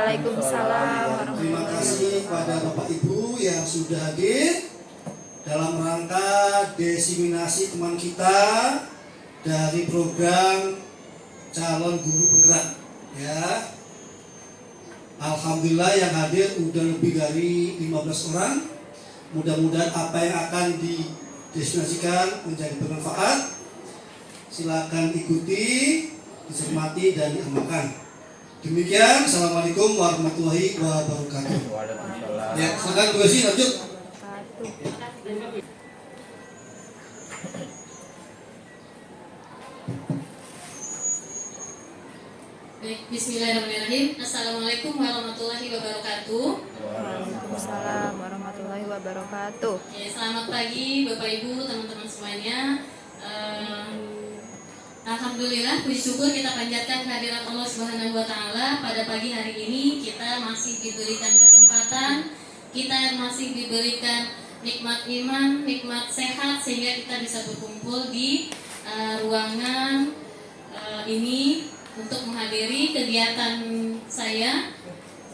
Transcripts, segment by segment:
Waalaikumsalam Terima warahmatullahi kasih kepada Bapak Ibu yang sudah hadir dalam rangka desiminasi teman kita dari program calon guru penggerak. Ya, alhamdulillah yang hadir udah lebih dari 15 orang. Mudah-mudahan apa yang akan didestinasikan menjadi bermanfaat. Silakan ikuti, dicermati dan diamalkan. Demikian, assalamualaikum warahmatullahi wabarakatuh. Waalaikumsalam. Ya, silakan Bu Esi lanjut. Baik, bismillahirrahmanirrahim. Assalamualaikum warahmatullahi wabarakatuh. Waalaikumsalam warahmatullahi wabarakatuh. Ya, selamat pagi Bapak Ibu, teman-teman semuanya. Alhamdulillah, puji syukur kita panjatkan kehadirat Allah Subhanahu wa taala. Pada pagi hari ini kita masih diberikan kesempatan, kita masih diberikan nikmat iman, nikmat sehat sehingga kita bisa berkumpul di ruangan ini untuk menghadiri kegiatan saya,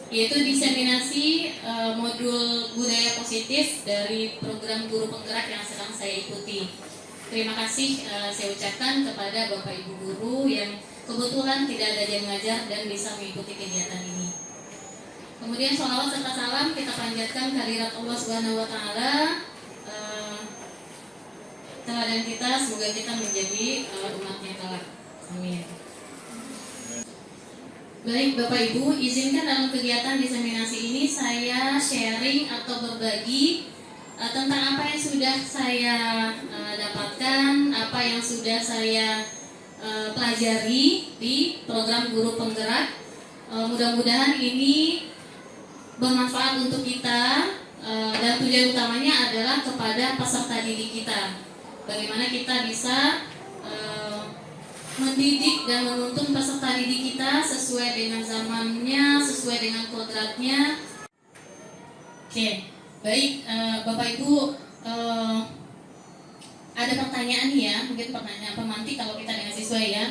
yaitu diseminasi modul budaya positif dari program guru penggerak yang sedang saya ikuti. Terima kasih saya ucapkan kepada Bapak Ibu guru yang kebetulan tidak ada jam mengajar dan bisa mengikuti kegiatan ini. Kemudian sholawat serta salam kita panjatkan kehadirat Allah Subhanahu wa taala. Teladan kita, semoga kita menjadi umatnya kelak. Amin. Baik Bapak Ibu, izinkan dalam kegiatan diseminasi ini saya sharing atau berbagi tentang apa yang sudah saya dapatkan, apa yang sudah saya pelajari di program guru penggerak. Mudah-mudahan ini bermanfaat untuk kita, dan tujuan utamanya adalah kepada peserta didik kita. Bagaimana kita bisa mendidik dan menuntun peserta didik kita sesuai dengan zamannya, sesuai dengan kodratnya. Oke, baik Bapak Ibu, ada pertanyaan nih ya, mungkin pertanyaan pemantik kalau kita dengan siswa ya.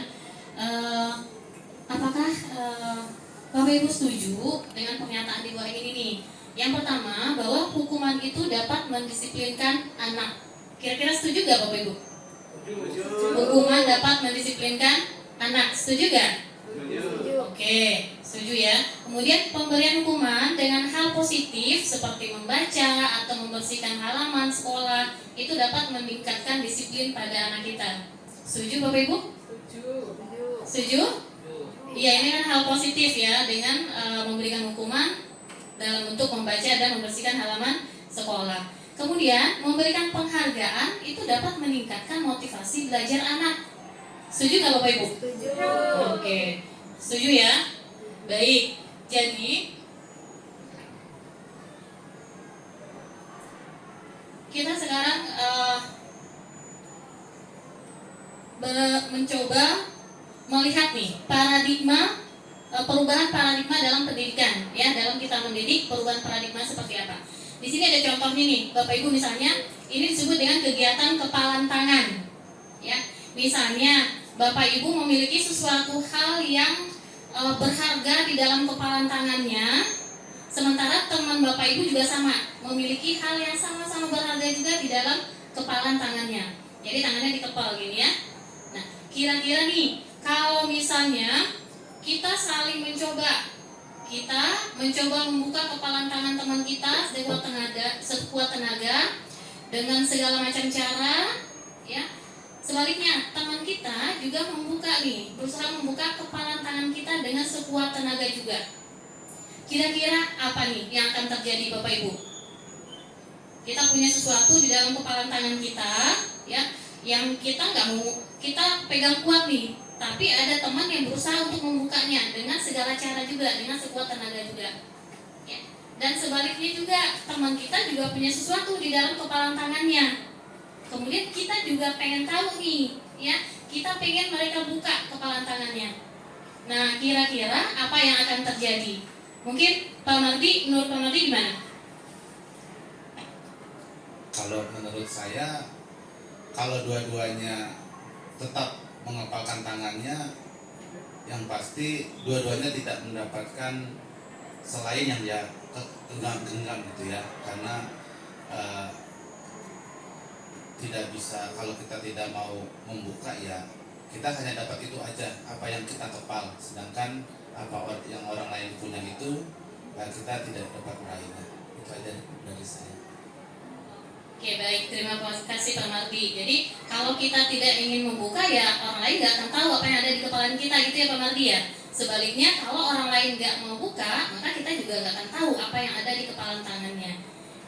Apakah Bapak Ibu setuju dengan pernyataan di bawah ini nih? Yang pertama, bahwa hukuman itu dapat mendisiplinkan anak. Kira-kira setuju gak Bapak Ibu? Hukuman dapat mendisiplinkan anak, setuju gak? Oke, setuju ya. Kemudian pemberian hukuman dengan hal positif seperti membaca atau membersihkan halaman sekolah itu dapat meningkatkan disiplin pada anak kita. Setuju Bapak Ibu? Setuju? Iya, ini kan hal positif ya, dengan memberikan hukuman dalam bentuk membaca dan membersihkan halaman sekolah. Kemudian memberikan penghargaan itu dapat meningkatkan motivasi belajar anak. Setuju nggak Bapak Ibu? Setuju. Oke, setuju ya. Baik, jadi kita sekarang mencoba melihat nih paradigma, perubahan paradigma dalam pendidikan ya, dalam kita mendidik perubahan paradigma seperti apa. Di sini ada contohnya nih Bapak Ibu, misalnya ini disebut dengan kegiatan kepalan tangan ya. Misalnya Bapak Ibu memiliki sesuatu hal yang berharga di dalam kepalan tangannya, sementara teman Bapak Ibu juga sama, memiliki hal yang sama-sama berharga juga di dalam kepalan tangannya. Jadi tangannya dikepal gini ya. Nah, kira-kira nih kalau misalnya kita saling mencoba, kita mencoba membuka kepalan tangan teman kita sekuat tenaga dengan segala macam cara ya. Sebaliknya teman kita juga berusaha membuka kepalan tangan kita dengan sekuat tenaga juga. Kira-kira apa nih yang akan terjadi Bapak Ibu? Kita punya sesuatu di dalam kepalan tangan kita ya, yang kita nggak mau kita pegang kuat nih, tapi ada teman yang berusaha untuk membukanya dengan segala cara juga, dengan sekuat tenaga juga ya. Dan sebaliknya juga teman kita juga punya sesuatu di dalam kepalan tangannya, kemudian kita juga pengen tahu nih ya, kita pengen mereka buka kepalan tangannya. Nah, kira-kira apa yang akan terjadi? Mungkin Pak Mardi, menurut Pak Mardi gimana? Kalau menurut saya, kalau dua-duanya tetap mengepalkan tangannya, yang pasti dua-duanya tidak mendapatkan selain yang dia genggam gitu ya, karena tidak bisa, kalau kita tidak mau membuka ya kita hanya dapat itu aja apa yang kita kepal, sedangkan apa yang orang lain punya itu kita tidak dapat meraihnya. Itu aja dari saya. Oke, baik, terima kasih Pak Mardi. Jadi kalau kita tidak ingin membuka ya orang lain nggak akan tahu apa yang ada di kepala kita, gitu ya Pak Mardi ya. Sebaliknya kalau orang lain nggak mau buka, maka kita juga nggak akan tahu apa yang ada di kepala tangannya.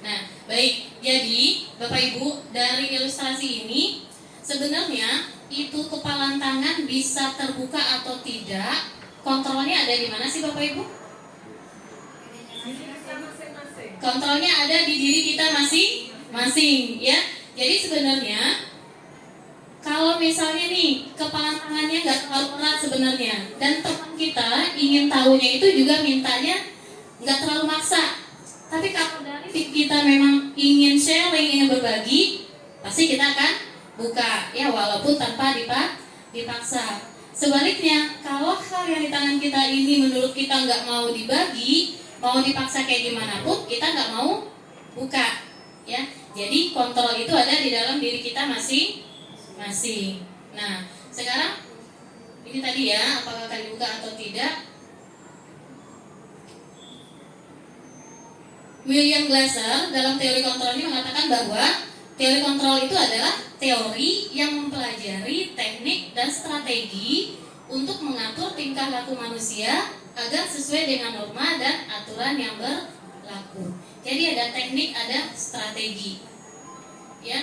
Nah, baik, jadi Bapak Ibu, dari ilustrasi ini sebenarnya itu kepalan tangan bisa terbuka atau tidak, kontrolnya ada di mana sih Bapak Ibu? Kontrolnya ada di diri kita masing-masing ya. Jadi sebenarnya kalau misalnya nih kepala tangannya nggak terlalu erat sebenarnya, dan teman kita ingin tahunya itu juga mintanya nggak terlalu maksa. Tapi kalau dari kita memang ingin sharing, ingin berbagi, pasti kita akan buka ya, walaupun tanpa dipaksa. Sebaliknya, kalau hal yang di tangan kita ini menurut kita nggak mau dibagi, mau dipaksa kayak gimana pun, kita nggak mau buka ya. Jadi kontrol itu ada di dalam diri kita masing-masing. Nah, sekarang ini tadi ya, apakah akan dibuka atau tidak? William Glasser dalam teori kontrol ini mengatakan bahwa teori kontrol itu adalah teori yang mempelajari teknik dan strategi untuk mengatur tingkah laku manusia agar sesuai dengan norma dan aturan yang berlaku. Jadi ada teknik, ada strategi, ya,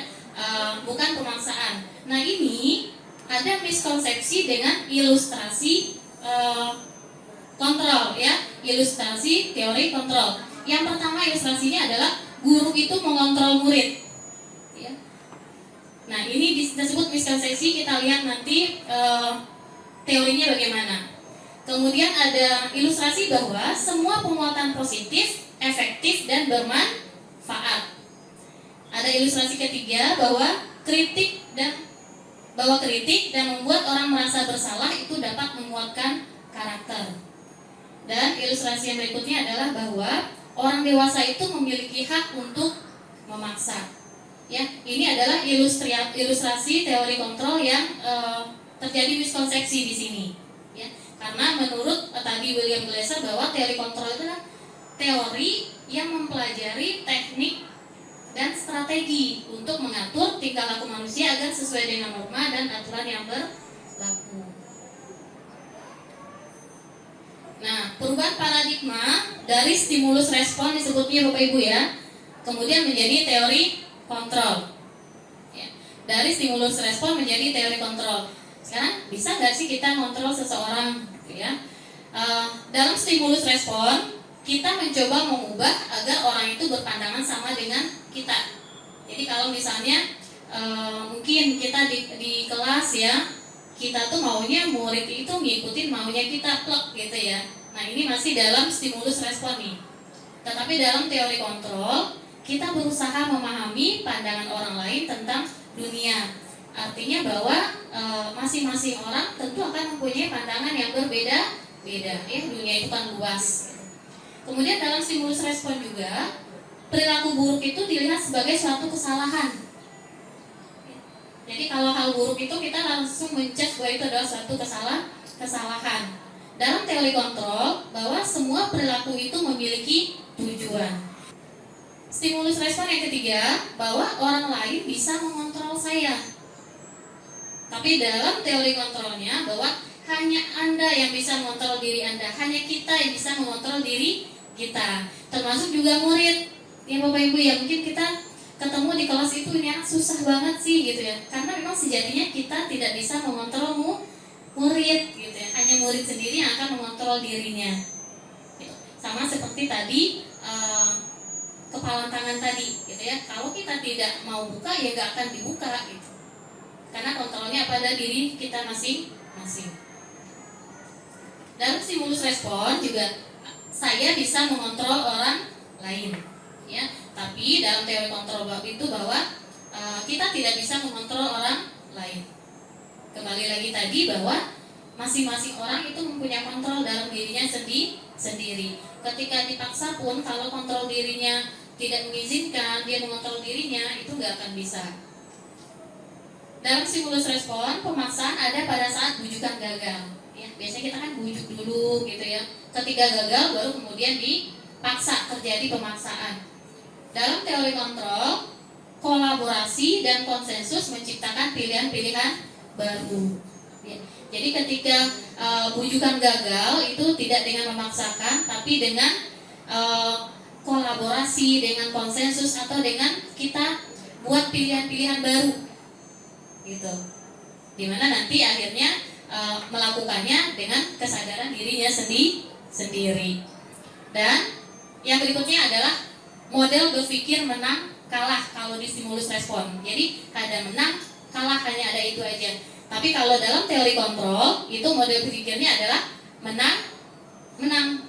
bukan pemaksaan. Nah ini ada miskonsepsi dengan ilustrasi kontrol, ya, ilustrasi teori kontrol. Yang pertama ilustrasinya adalah guru itu mengontrol murid. Ya. Nah ini disebut miskonsepsi. Kita lihat nanti teorinya bagaimana. Kemudian ada ilustrasi bahwa semua penguatan positif, efektif dan bermanfaat. Ada ilustrasi ketiga bahwa kritik dan membuat orang merasa bersalah itu dapat menguatkan karakter. Dan ilustrasi yang berikutnya adalah bahwa orang dewasa itu memiliki hak untuk memaksa. Ya, ini adalah ilustrasi teori kontrol yang terjadi miskonsepsi di sini. Ya, karena menurut tadi William Glasser bahwa teori kontrol itu adalah teori yang mempelajari teknik dan strategi untuk mengatur tingkah laku manusia agar sesuai dengan norma dan aturan yang berlaku. Nah, perubahan paradigma dari stimulus respon disebutnya Bapak Ibu ya, kemudian menjadi teori kontrol. Ya, dari stimulus respon menjadi teori kontrol. Sekarang bisa nggak sih kita kontrol seseorang? Gitu ya. Dalam stimulus respon kita mencoba mengubah agar orang itu berpandangan sama dengan kita. Jadi kalau misalnya mungkin kita di kelas ya, kita tuh maunya murid itu ngikutin maunya kita plek gitu ya. Nah ini masih dalam stimulus respon nih. Tetapi dalam teori kontrol kita berusaha memahami pandangan orang lain tentang dunia. Artinya bahwa masing-masing orang tentu akan mempunyai pandangan yang berbeda-beda ya, dunia itu kan luas. Kemudian dalam stimulus respon juga perilaku buruk itu dilihat sebagai suatu kesalahan. Jadi kalau hal buruk itu kita langsung menjudge bahwa itu adalah suatu kesalahan. Dalam teori kontrol bahwa semua perilaku itu memiliki tujuan. Stimulus respon yang ketiga bahwa orang lain bisa mengontrol saya. Tapi dalam teori kontrolnya bahwa hanya Anda yang bisa mengontrol diri Anda, hanya kita yang bisa mengontrol diri kita. Termasuk juga murid. Ya Bapak Ibu ya, mungkin kita ketemu di kelas itu ini susah banget sih gitu ya, karena memang sejatinya kita tidak bisa mengontrol murid gitu ya, hanya murid sendiri yang akan mengontrol dirinya gitu. Sama seperti tadi kepalan tangan tadi gitu ya, kalau kita tidak mau buka ya gak akan dibuka gitu, karena kontrolnya pada diri kita masing-masing. Dalam stimulus respon juga saya bisa mengontrol orang lain ya, tapi dalam teori kontrol itu bahwa kita tidak bisa mengontrol orang lain. Kembali lagi tadi bahwa masing-masing orang itu mempunyai kontrol dalam dirinya sendiri. Ketika dipaksa pun, kalau kontrol dirinya tidak mengizinkan dia mengontrol dirinya, itu nggak akan bisa. Dalam stimulus respon, pemaksaan ada pada saat bujukan gagal. Ya, biasanya kita kan bujuk dulu gitu ya. Ketika gagal, baru kemudian dipaksa, terjadi pemaksaan. Dalam teori kontrol, kolaborasi dan konsensus menciptakan pilihan-pilihan baru. Ya. Jadi ketika bujukan gagal itu tidak dengan memaksakan, tapi dengan kolaborasi, dengan konsensus, atau dengan kita buat pilihan-pilihan baru, gitu. Dimana nanti akhirnya melakukannya dengan kesadaran dirinya sendiri. Dan yang berikutnya adalah model berpikir menang kalah kalau di stimulus respon. Jadi ada menang kalah, hanya ada itu aja. Tapi kalau dalam teori kontrol itu model berpikirnya adalah menang,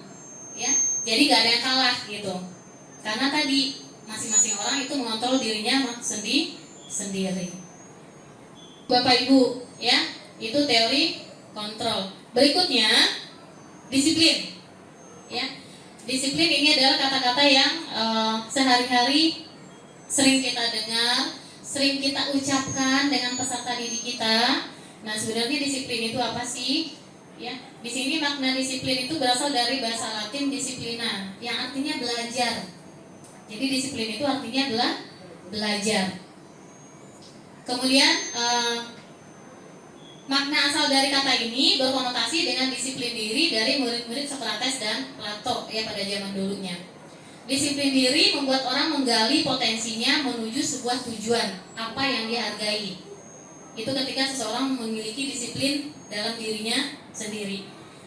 ya. Jadi gak ada yang kalah gitu. Karena tadi masing-masing orang itu mengontrol dirinya sendiri. Bapak Ibu, ya, itu teori kontrol. Berikutnya disiplin, ya. Disiplin ini adalah kata-kata yang sehari-hari sering kita dengar, sering kita ucapkan dengan peserta didik kita. Nah, sebenarnya disiplin itu apa sih? Ya, di sini makna disiplin itu berasal dari bahasa Latin disciplina, yang artinya belajar. Jadi disiplin itu artinya adalah belajar. Kemudian makna asal dari kata ini berkonotasi dengan disiplin diri dari murid-murid Sokrates dan Plato, ya, pada zaman dulunya. Disiplin diri membuat orang menggali potensinya menuju sebuah tujuan, apa yang dihargai. Itu ketika seseorang memiliki disiplin dalam dirinya sendiri.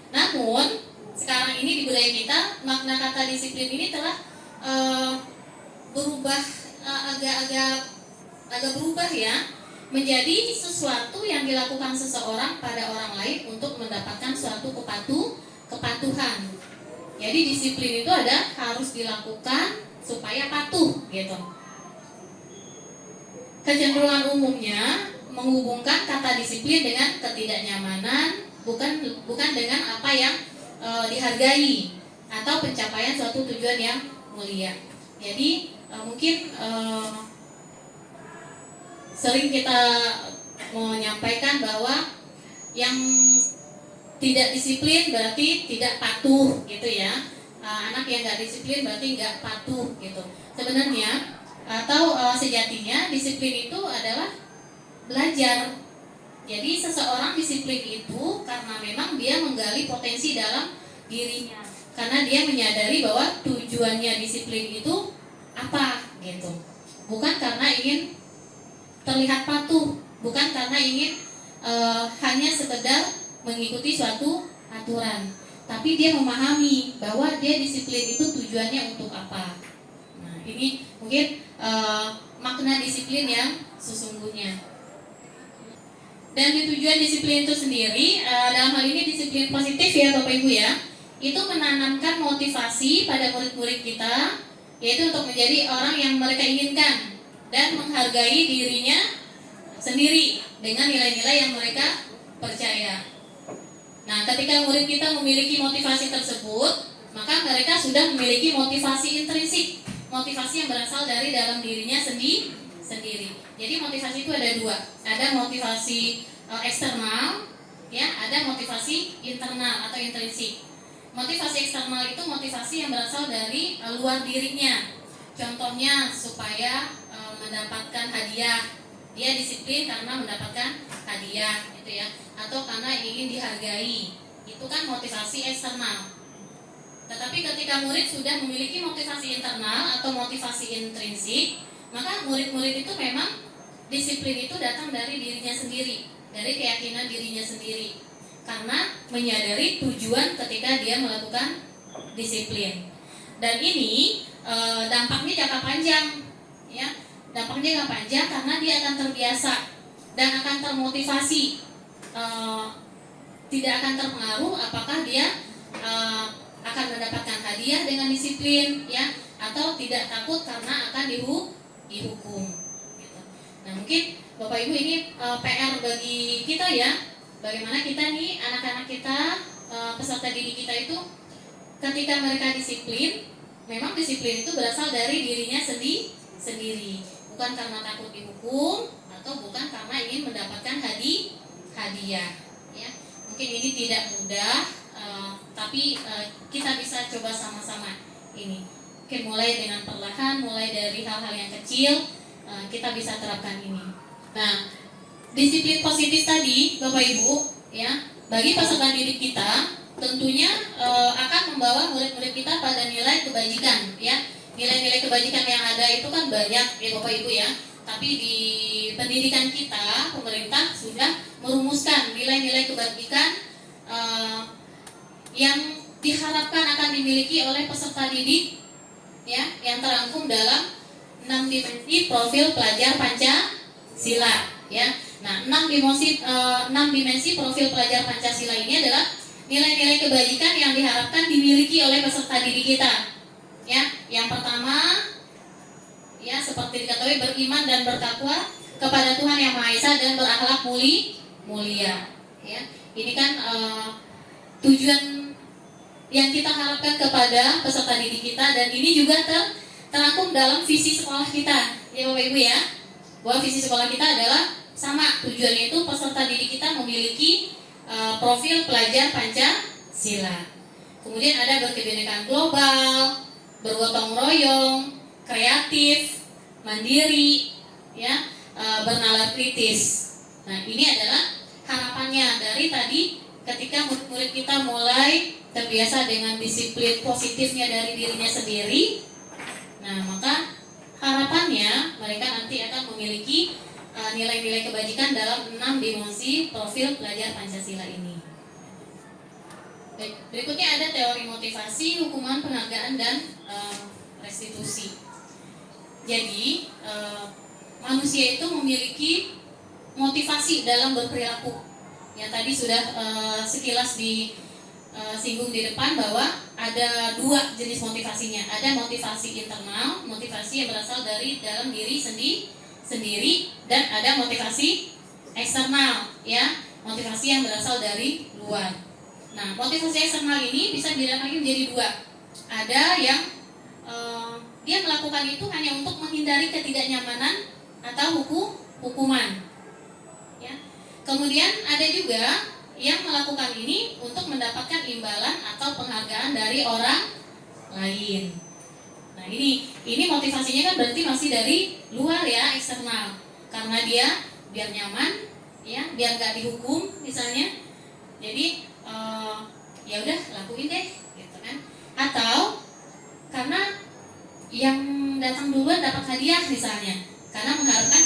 Namun sekarang ini di budaya kita, makna kata disiplin ini telah berubah, agak berubah, ya, menjadi sesuatu yang dilakukan seseorang pada orang lain untuk mendapatkan suatu kepatuhan. Jadi disiplin itu harus dilakukan supaya patuh, gitu. Kecenderungan umumnya menghubungkan kata disiplin dengan ketidaknyamanan, bukan dengan apa yang dihargai atau pencapaian suatu tujuan yang mulia. Jadi mungkin sering kita menyampaikan bahwa yang tidak disiplin berarti tidak patuh, gitu ya. Anak yang nggak disiplin berarti nggak patuh, gitu. Sebenarnya atau sejatinya disiplin itu adalah belajar. Jadi seseorang disiplin itu karena memang dia menggali potensi dalam dirinya, karena dia menyadari bahwa tujuannya disiplin itu apa, gitu. Bukan karena ingin terlihat patuh, bukan karena ingin hanya sekedar mengikuti suatu aturan, tapi dia memahami bahwa dia disiplin itu tujuannya untuk apa. Nah, ini mungkin makna disiplin yang sesungguhnya. Dan tujuan disiplin itu sendiri, dalam hal ini disiplin positif, ya Bapak Ibu, ya, itu menanamkan motivasi pada murid-murid kita, yaitu untuk menjadi orang yang mereka inginkan dan menghargai dirinya sendiri dengan nilai-nilai yang mereka percaya. Nah, ketika murid kita memiliki motivasi tersebut, maka mereka sudah memiliki motivasi intrinsik, motivasi yang berasal dari dalam dirinya sendiri. Jadi motivasi itu ada dua, ada motivasi eksternal, ya, ada motivasi internal atau intrinsik. Motivasi eksternal itu motivasi yang berasal dari luar dirinya. Contohnya supaya mendapatkan hadiah, dia disiplin karena mendapatkan hadiah, gitu ya, atau karena ingin dihargai. Itu kan motivasi eksternal. Tetapi ketika murid sudah memiliki motivasi internal atau motivasi intrinsik, maka murid-murid itu memang disiplin itu datang dari dirinya sendiri, dari keyakinan dirinya sendiri, karena menyadari tujuan ketika dia melakukan disiplin. Dan ini dampaknya jangka panjang, ya. Dampaknya jangka panjang karena dia akan terbiasa dan akan termotivasi, tidak akan terpengaruh apakah dia akan mendapatkan hadiah dengan disiplin, ya, atau tidak takut karena akan dihukum, gitu. Nah, mungkin Bapak Ibu ini PR bagi kita, ya, bagaimana kita nih, anak-anak kita, peserta didik kita itu ketika mereka disiplin, memang disiplin itu berasal dari dirinya sendiri, bukan karena takut dihukum atau bukan karena ingin mendapatkan hadiah. Ya, mungkin ini tidak mudah, tapi kita bisa coba sama-sama ini. Oke, mulai dengan perlahan, mulai dari hal-hal yang kecil, kita bisa terapkan ini. Nah, disiplin positif tadi, Bapak Ibu, ya, bagi peserta didik kita tentunya akan membawa murid-murid kita pada nilai kebajikan, ya. Nilai-nilai kebajikan yang ada itu kan banyak, ya Bapak Ibu ya. Tapi di pendidikan kita, pemerintah sudah merumuskan nilai-nilai kebajikan yang diharapkan akan dimiliki oleh peserta didik, ya, yang terangkum dalam 6 dimensi profil pelajar Pancasila, ya. Nah, 6 dimensi profil pelajar Pancasila ini adalah nilai-nilai kebajikan yang diharapkan dimiliki oleh peserta didik kita. Ya, yang pertama, ya seperti diketahui, beriman dan bertakwa kepada Tuhan Yang Maha Esa dan berakhlak mulia. Ya, ini kan tujuan yang kita harapkan kepada peserta didik kita, dan ini juga terangkum dalam visi sekolah kita, ya Bapak Ibu ya. Bahwa visi sekolah kita adalah sama, tujuannya itu peserta didik kita memiliki profil pelajar Pancasila. Kemudian ada berkebinekaan global, bergotong royong, kreatif, mandiri, ya, bernalar kritis. Nah, ini adalah harapannya dari tadi ketika murid-murid kita mulai terbiasa dengan disiplin positifnya dari dirinya sendiri. Nah, maka harapannya mereka nanti akan memiliki nilai-nilai kebajikan dalam 6 dimensi profil pelajar Pancasila ini. Baik, berikutnya ada teori motivasi, hukuman, penghargaan, dan restitusi. Jadi manusia itu memiliki motivasi dalam berperilaku. Ya, tadi sudah sekilas disinggung di depan bahwa ada 2 jenis motivasinya. Ada motivasi internal, motivasi yang berasal dari dalam diri sendiri, dan ada motivasi eksternal, ya, motivasi yang berasal dari luar. Nah, motivasi eksternal ini bisa dibagi menjadi 2. Ada yang dia melakukan itu hanya untuk menghindari ketidaknyamanan atau hukuman, ya. Kemudian ada juga yang melakukan ini untuk mendapatkan imbalan atau penghargaan dari orang lain. Nah, ini motivasinya kan berarti masih dari luar, ya, eksternal. Karena dia biar nyaman, ya, biar gak dihukum misalnya. Jadi ya udah lakuin deh, gitu kan. Atau karena yang datang duluan dapat hadiah misalnya, karena mengharapkan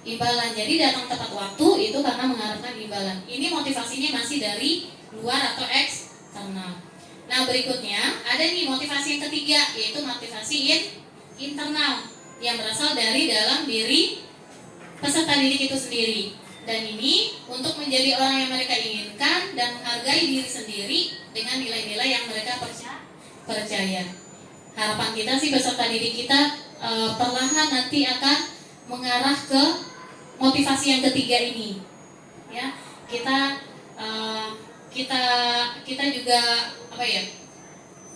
imbalan. Jadi datang tepat waktu itu karena mengharapkan imbalan. Ini motivasinya masih dari luar atau eksternal. Nah, berikutnya ada nih motivasi yang ketiga, yaitu motivasi internal yang berasal dari dalam diri peserta didik itu sendiri. Dan ini untuk menjadi orang yang mereka inginkan dan menghargai diri sendiri dengan nilai-nilai yang mereka percaya. Harapan kita sih peserta didik kita perlahan nanti akan mengarah ke motivasi yang ketiga ini. Ya, kita juga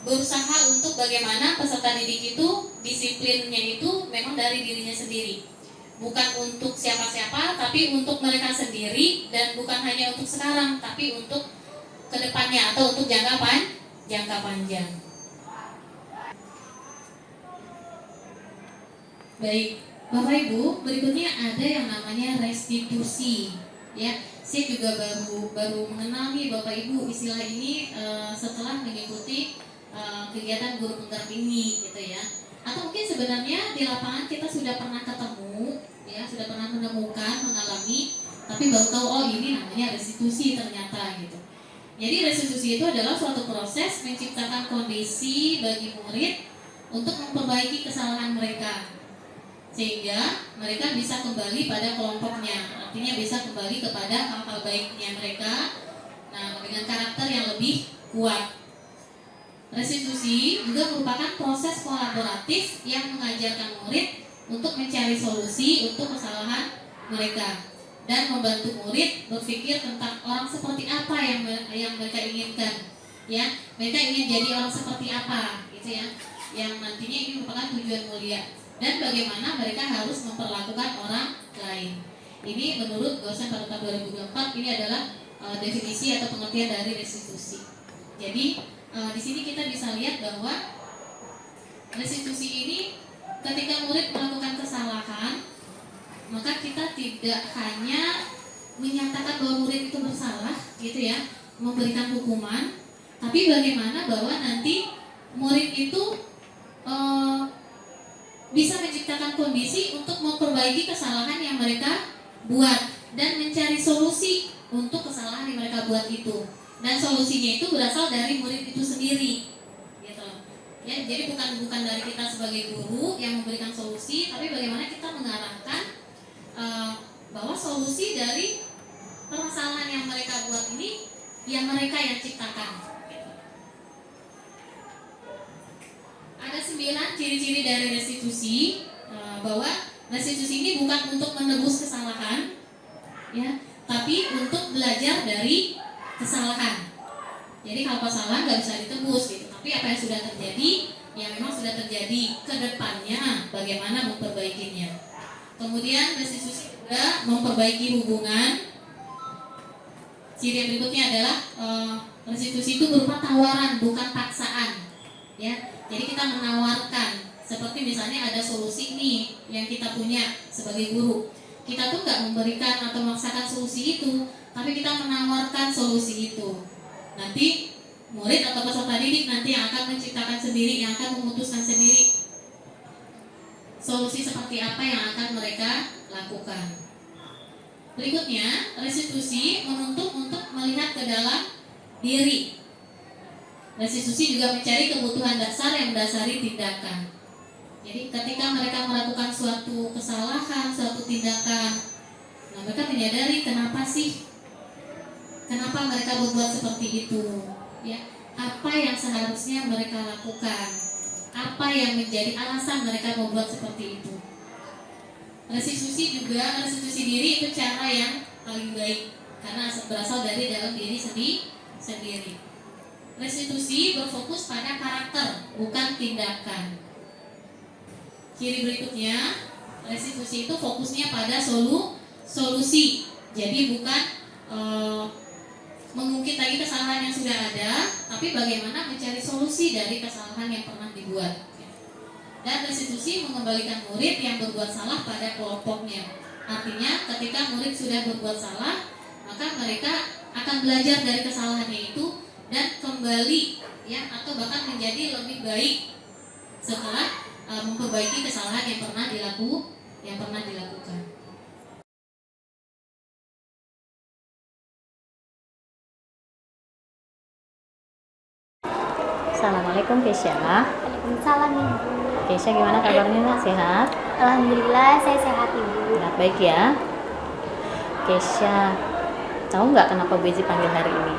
berusaha untuk bagaimana peserta didik itu disiplinnya itu memang dari dirinya sendiri, bukan untuk siapa-siapa, tapi untuk mereka sendiri, dan bukan hanya untuk sekarang, tapi untuk kedepannya atau untuk jangka panjang. Baik, Bapak Ibu, berikutnya ada yang namanya restitusi. Ya, saya juga baru mengenal nih Bapak Ibu istilah ini setelah mengikuti kegiatan guru penggerak ini, gitu ya. Atau mungkin sebenarnya di lapangan kita sudah pernah ketemu, ya, sudah pernah menemukan, mengalami, tapi baru tahu oh ini namanya restitusi ternyata, gitu. Jadi restitusi itu adalah suatu proses menciptakan kondisi bagi murid untuk memperbaiki kesalahan mereka, sehingga mereka bisa kembali pada kelompoknya, artinya bisa kembali kepada hal-hal baiknya mereka, nah, dengan karakter yang lebih kuat. Restitusi juga merupakan proses kolaboratif yang mengajarkan murid untuk mencari solusi untuk kesalahan mereka. dan membantu murid berpikir tentang orang seperti apa yang mereka inginkan. Ya, mereka ingin jadi orang seperti apa, gitu ya, yang nantinya ini merupakan tujuan mulia, dan bagaimana mereka harus memperlakukan orang lain. Ini menurut dosen pada tahun 2024 ini adalah definisi atau pengertian dari restitusi. Jadi di sini kita bisa lihat bahwa restitusi ini ketika murid melakukan kesalahan, maka kita tidak hanya menyatakan bahwa murid itu bersalah, gitu ya, memberikan hukuman, tapi bagaimana bahwa nanti murid itu bisa menciptakan kondisi untuk memperbaiki kesalahan yang mereka buat dan mencari solusi untuk kesalahan yang mereka buat itu. Dan solusinya itu berasal dari murid itu sendiri, gitu. Ya, jadi bukan dari kita sebagai guru yang memberikan solusi, tapi bagaimana kita mengarahkan bahwa solusi dari permasalahan yang mereka buat ini yang mereka yang ciptakan. Ada 9 ciri-ciri dari restitusi, bahwa restitusi ini bukan untuk menebus kesalahan, ya, tapi untuk belajar dari kesalahan. Jadi kalau kesalahan nggak bisa ditebus, gitu. Tapi apa yang sudah terjadi, yang memang sudah terjadi ke depannya, bagaimana memperbaikinya. Kemudian restitusi juga memperbaiki hubungan. Ciri yang berikutnya adalah restitusi itu berupa tawaran, bukan paksaan, ya. Jadi kita menawarkan, seperti misalnya ada solusi nih yang kita punya sebagai guru. Kita tuh nggak memberikan atau memaksakan solusi itu, tapi kita menawarkan solusi itu. Nanti murid atau peserta didik nanti yang akan menciptakan sendiri, yang akan memutuskan sendiri solusi seperti apa yang akan mereka lakukan. Berikutnya, restitusi menuntut untuk melihat ke dalam diri. Restitusi juga mencari kebutuhan dasar yang mendasari tindakan. Jadi ketika mereka melakukan suatu kesalahan, suatu tindakan, nah mereka menyadari kenapa mereka berbuat seperti itu, ya, apa yang seharusnya mereka lakukan, apa yang menjadi alasan mereka membuat seperti itu. Restitusi diri itu cara yang paling baik karena berasal dari dalam diri sendiri. Restitusi berfokus pada karakter, bukan tindakan. Ciri berikutnya, restitusi itu fokusnya pada solusi. Jadi bukan mengungkit lagi kesalahan yang sudah ada, tapi bagaimana mencari solusi dari kesalahan yang pernah dibuat. Dan restitusi mengembalikan murid yang berbuat salah pada kelompoknya. Artinya ketika murid sudah berbuat salah, maka mereka akan belajar dari kesalahannya itu dan kembali, ya, atau bahkan menjadi lebih baik setelah memperbaiki kesalahan yang pernah dilakukan. Assalamualaikum Kesya. Waalaikumsalam Ibu. Kesya gimana kabarnya, nak? Sehat? Alhamdulillah saya sehat Ibu. Nah, baik ya. Kesya, tahu nggak kenapa Bu Ezi panggil hari ini?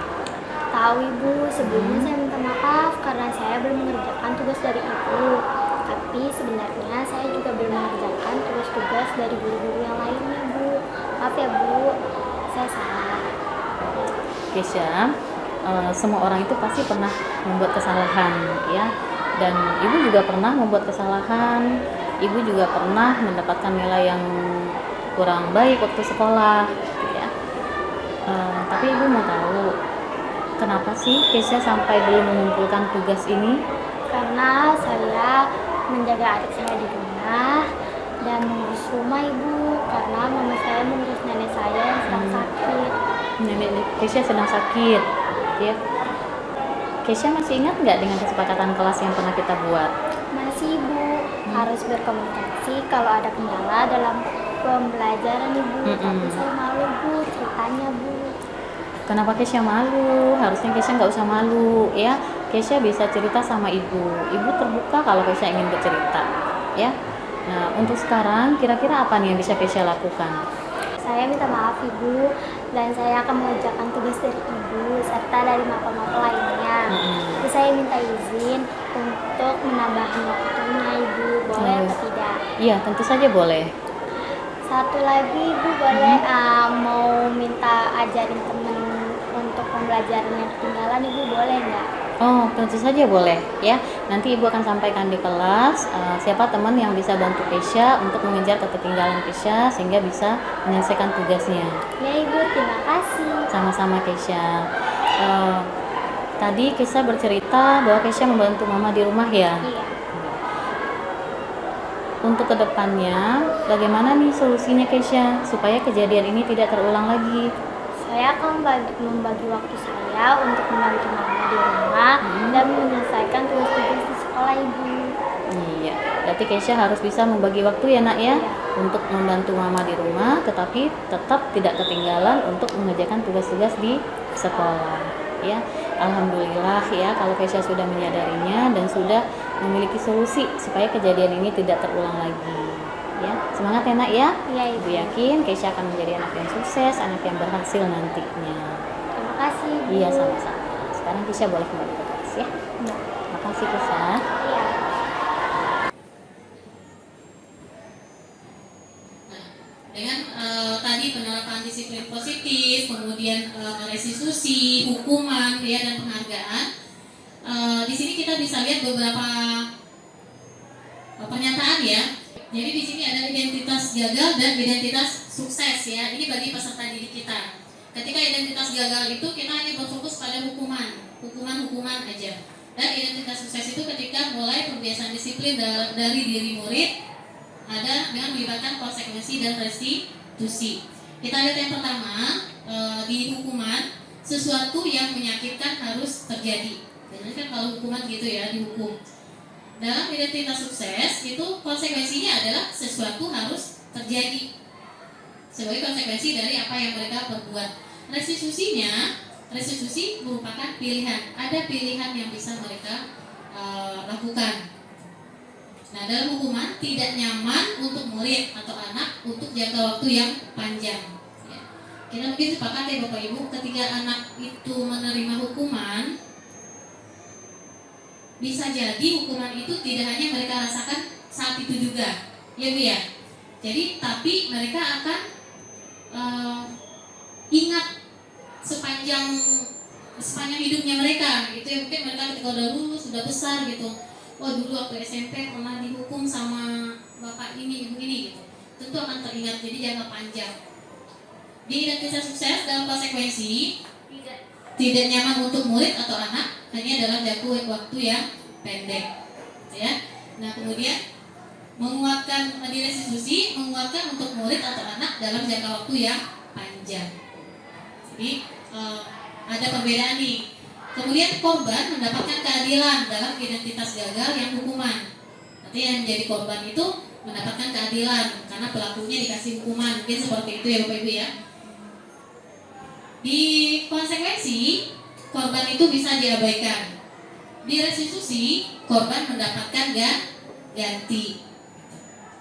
Tahu Ibu, sebelumnya saya minta maaf karena saya belum mengerjakan tugas dari Ibu. Tapi sebenarnya saya juga belum mengerjakan tugas-tugas dari guru-guru yang lainnya Bu. Maaf ya Bu, saya salah. Kesya, semua orang itu pasti pernah membuat kesalahan, ya. Dan Ibu juga pernah membuat kesalahan. Ibu juga pernah mendapatkan nilai yang kurang baik waktu sekolah, ya. Tapi Ibu mau tahu, kenapa sih Kesya sampai belum mengumpulkan tugas ini? Karena saya menjaga adik saya di rumah dan mengurus rumah Ibu. Karena mama saya mengurus nenek saya yang sedang sakit. Nenek Kesya sedang sakit, ya. Kesya masih ingat nggak dengan kesepakatan kelas yang pernah kita buat? Masih Ibu, harus berkomunikasi kalau ada kendala dalam pembelajaran Ibu. Tapi saya malu Bu, ceritanya Bu. Kenapa Kesya malu? Harusnya Kesya nggak usah malu, ya. Kesya bisa cerita sama Ibu. Ibu terbuka kalau Kesya ingin bercerita, ya. Nah, untuk sekarang kira-kira apa nih yang bisa Kesya lakukan? Saya minta maaf Ibu, dan saya akan mengerjakan tugas dari Ibu serta dari mapa-mapa lainnya. Jadi saya minta izin untuk menambahkan waktunya Ibu, boleh atau tidak? Iya, tentu saja boleh. Satu lagi Ibu boleh mau minta ajarin temen untuk pembelajaran yang ketinggalan, Ibu boleh nggak? Oh, tentu saja boleh ya. Nanti Ibu akan sampaikan di kelas siapa teman yang bisa bantu Kesha untuk mengejar ketertinggalan Kesha sehingga bisa menyelesaikan tugasnya. Ya Ibu, terima kasih. Sama-sama Kesha. Tadi Kesha bercerita bahwa Kesha membantu Mama di rumah ya. Iya. Untuk kedepannya, bagaimana nih solusinya Kesha supaya kejadian ini tidak terulang lagi? Saya akan membagi waktu saya untuk membantu Mama di rumah dan menyelesaikan tugas-tugas di sekolah Ibu. Iya, berarti Kesha harus bisa membagi waktu ya nak ya, Iya. untuk membantu Mama di rumah, tetapi tetap tidak ketinggalan untuk mengerjakan tugas-tugas di sekolah. Ya, alhamdulillah ya kalau Kesha sudah menyadarinya dan sudah memiliki solusi supaya kejadian ini tidak terulang lagi. Ya, semangat ya nak ya. Iya Ibu. Ibu yakin Kesha akan menjadi anak yang sukses, anak yang berhasil nantinya. Terima kasih Ibu. Iya sama-sama. Sekarang Kesha boleh kembali ke kelas ya. Iya. Makasih Kesha. Iya. Dengan tadi penerapan disiplin positif, kemudian restitusi, hukuman, ya dan penghargaan. Di sini kita bisa lihat beberapa pernyataan ya. Jadi di sini ada identitas gagal dan identitas sukses ya. Ini bagi peserta didik kita. Ketika identitas gagal itu kita hanya berfokus pada hukuman aja. Dan identitas sukses itu ketika mulai pembiasaan disiplin dari diri murid ada dengan melibatkan konsekuensi dan restitusi. Kita lihat yang pertama di hukuman, sesuatu yang menyakitkan harus terjadi. Jadi kan kalau hukuman gitu ya, dihukum. Dalam identitas sukses itu konsekuensinya adalah sesuatu harus terjadi sebagai konsekuensi dari apa yang mereka perbuat. Restitusi merupakan pilihan. Ada pilihan yang bisa mereka lakukan. Nah, dalam hukuman tidak nyaman untuk murid atau anak untuk jangka waktu yang panjang. Ya. Kita mungkin sepakat ya Bapak Ibu, ketika anak itu menerima hukuman, bisa jadi hukuman itu tidak hanya mereka rasakan saat itu juga, ya Bu ya. Jadi tapi mereka akan ingat sepanjang hidupnya mereka, gitu ya. Mungkin mereka ketika udah lulus, sudah besar gitu. Oh dulu waktu SMP pernah dihukum sama bapak ini, ibu ini gitu. Tentu akan teringat, jadi jangka panjang. Di identitas sukses dalam konsekuensi tidak nyaman untuk murid atau anak hanya dalam jangka waktu yang pendek, ya. Nah kemudian menguatkan di restitusi, menguatkan untuk murid atau anak dalam jangka waktu yang panjang. Jadi ada perbedaan nih. Kemudian korban mendapatkan keadilan dalam identitas gagal yang hukuman. Nanti yang menjadi korban itu mendapatkan keadilan karena pelakunya dikasih hukuman. Mungkin seperti itu ya Bapak Ibu ya. Di konsekuensi, korban itu bisa diabaikan. Di restitusi, korban mendapatkan ganti.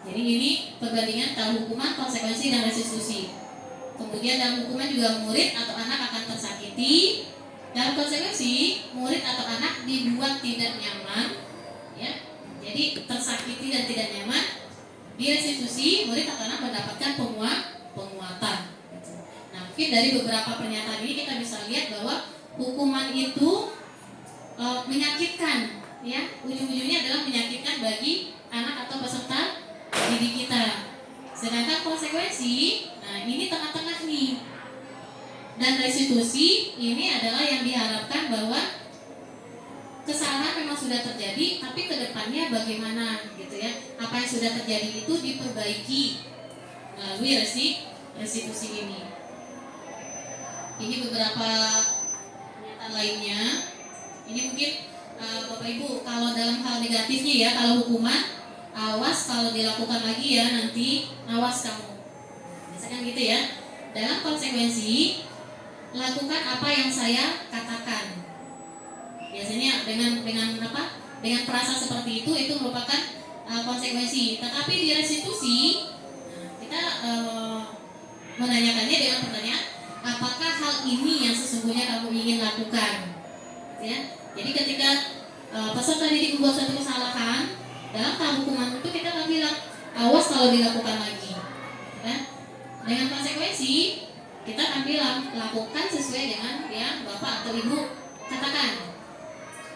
Jadi ini perbandingan antara hukuman, konsekuensi, dan restitusi. Kemudian dalam hukuman juga murid atau anak akan tersakiti. Dalam konsekuensi, murid atau anak dibuat tidak nyaman, ya. Jadi tersakiti dan tidak nyaman. Di restitusi, murid atau anak mendapatkan penguatan. Nah, mungkin dari beberapa pernyataan ini kita bisa lihat bahwa hukuman itu menyakitkan, ya. Ujung-ujungnya adalah menyakitkan bagi anak atau peserta didik kita. Sedangkan konsekuensi, nah ini tengah-tengah nih. Dan restitusi ini adalah yang diharapkan bahwa kesalahan memang sudah terjadi, tapi kedepannya bagaimana gitu ya. Apa yang sudah terjadi itu diperbaiki melalui restitusi ini. Ini beberapa pernyataan lainnya. Ini mungkin Bapak Ibu kalau dalam hal negatifnya ya, kalau hukuman awas kalau dilakukan lagi ya nanti awas kamu. Misalkan gitu ya. Dalam konsekuensi lakukan apa yang saya katakan. Biasanya dengan apa? Dengan perasa seperti itu merupakan konsekuensi. Tetapi di restitusi kita menanyakannya dengan pertanyaan, apakah hal ini yang sesungguhnya kamu ingin lakukan? Ya. Jadi ketika peserta didik membuat suatu kesalahan, dalam tahap hukuman itu kita akan bilang awas kalau dilakukan lagi, kan? lakukan sesuai dengan yang Bapak atau Ibu katakan.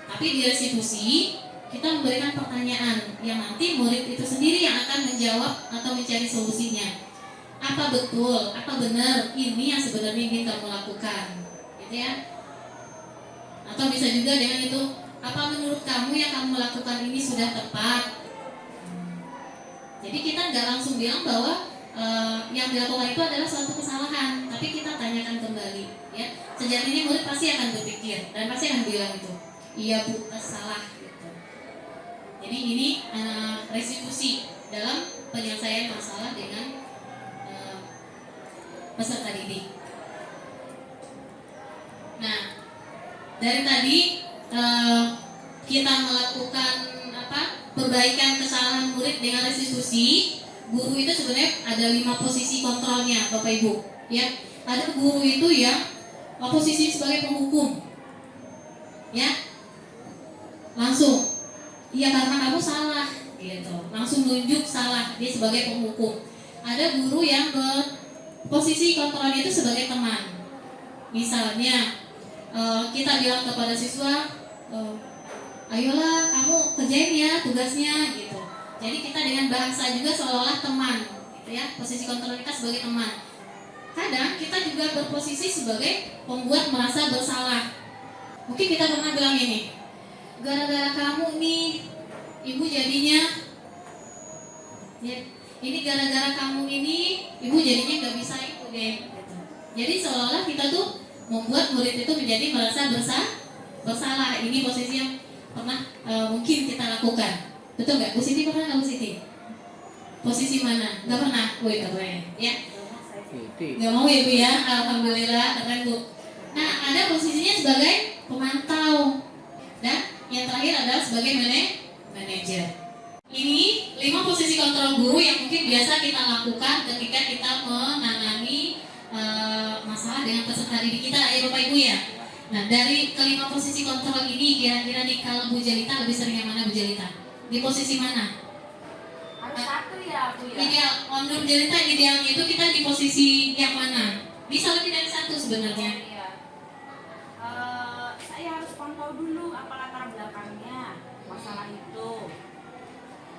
Tapi di restitusi kita memberikan pertanyaan yang nanti murid itu sendiri yang akan menjawab atau mencari solusinya. Apa betul, apa benar ini yang sebenarnya ingin kamu lakukan, gitu ya? Atau bisa juga dengan itu, apa menurut kamu yang kamu lakukan ini sudah tepat? Jadi kita nggak langsung bilang bahwa yang dilakukan itu adalah suatu kesalahan, tapi kita tanyakan kembali, ya. Sejatinya murid pasti akan berpikir dan pasti akan bilang itu, iya Bu, salah. Gitu. Jadi ini restitusi dalam penyelesaian masalah dengan peserta didik. Nah, dari tadi kita melakukan perbaikan kesalahan murid dengan restitusi. Guru itu sebenarnya ada 5 posisi kontrolnya, Bapak Ibu. Ya, ada guru itu yang posisi sebagai penghukum, ya, langsung, iya karena kamu salah, gitu, langsung nunjuk salah, dia sebagai penghukum. Ada guru yang posisi kontrolnya itu sebagai teman. Misalnya kita bilang kepada siswa, ayolah kamu kerjain ya tugasnya, gitu. Jadi kita dengan bahasa juga seolah-olah teman, gitu ya. Posisi kontrol kita sebagai teman. Kadang kita juga berposisi sebagai pembuat merasa bersalah. Mungkin kita pernah bilang ini, gara-gara kamu nih, ibu jadinya, ya, ini gara-gara kamu ini, ibu jadinya nggak bisa itu deh. Gitu. Jadi seolah-olah kita tuh membuat murid itu menjadi merasa bersalah. Ini posisi yang pernah mungkin kita lakukan. Betul nggak? Bu Siti pernah nggak, Bu Siti? Posisi mana? Nggak pernah? Woi, keren. Ya. Nggak mau ya Bu ya? Alhamdulillah, keren Bu. Nah, ada posisinya sebagai pemantau. Dan yang terakhir adalah sebagai manajer. Ini 5 posisi kontrol guru yang mungkin biasa kita lakukan ketika kita menangani masalah dengan peserta didik kita, ya Bapak Ibu ya. Nah, dari kelima posisi kontrol ini kira-kira nih kalau Bu Jelita lebih sering yang mana, Bu Jelita? Di posisi mana? Harus satu ya Bu ya? Ideal, menurut Jelita idealnya itu kita di posisi yang mana? Bisa lebih dari satu sebenarnya. Iya. Saya harus pantau dulu apa latar belakangnya masalah itu.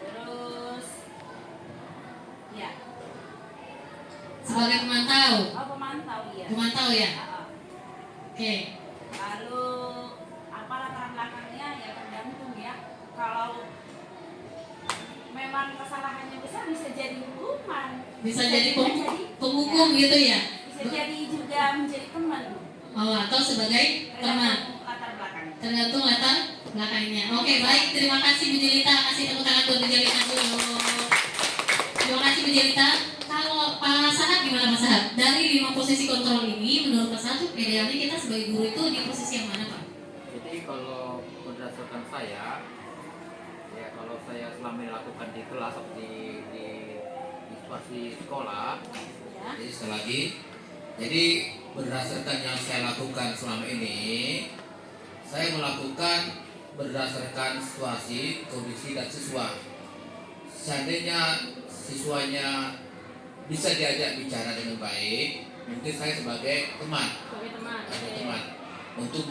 Terus, ya. Sebagai pemantau. Oh, pemantau ya. Pemantau ya. Oke. Lalu apa latar belakangnya ya tergantung ya. Kalau memang kesalahannya besar bisa jadi hukuman. Bisa jadi penghukum ya, gitu ya. Bisa jadi juga menjadi teman. Oh, atau sebagai teman. Tergantung latar belakangnya. Tergantung latar belakangnya. Oke, baik. Terima kasih Bu Jelita. Kasih tepuk tangan buat Bu Jelita dulu. Terima kasih Bu Jelita. Kalau Pak Sahat gimana Pak Sahat? Dari 5 posisi kontrol ini, menurut Pak Sahat idealnya kita sebagai guru itu di posisi yang mana Pak? Jadi kalau berdasarkan saya, ya kalau saya selama ini lakukan di kelas atau di situasi sekolah, Ya. Jadi sekali lagi, jadi berdasarkan yang saya lakukan selama ini, saya melakukan berdasarkan situasi, kondisi dan siswa. Seandainya siswanya bisa diajak bicara dengan baik, mungkin saya sebagai teman, untuk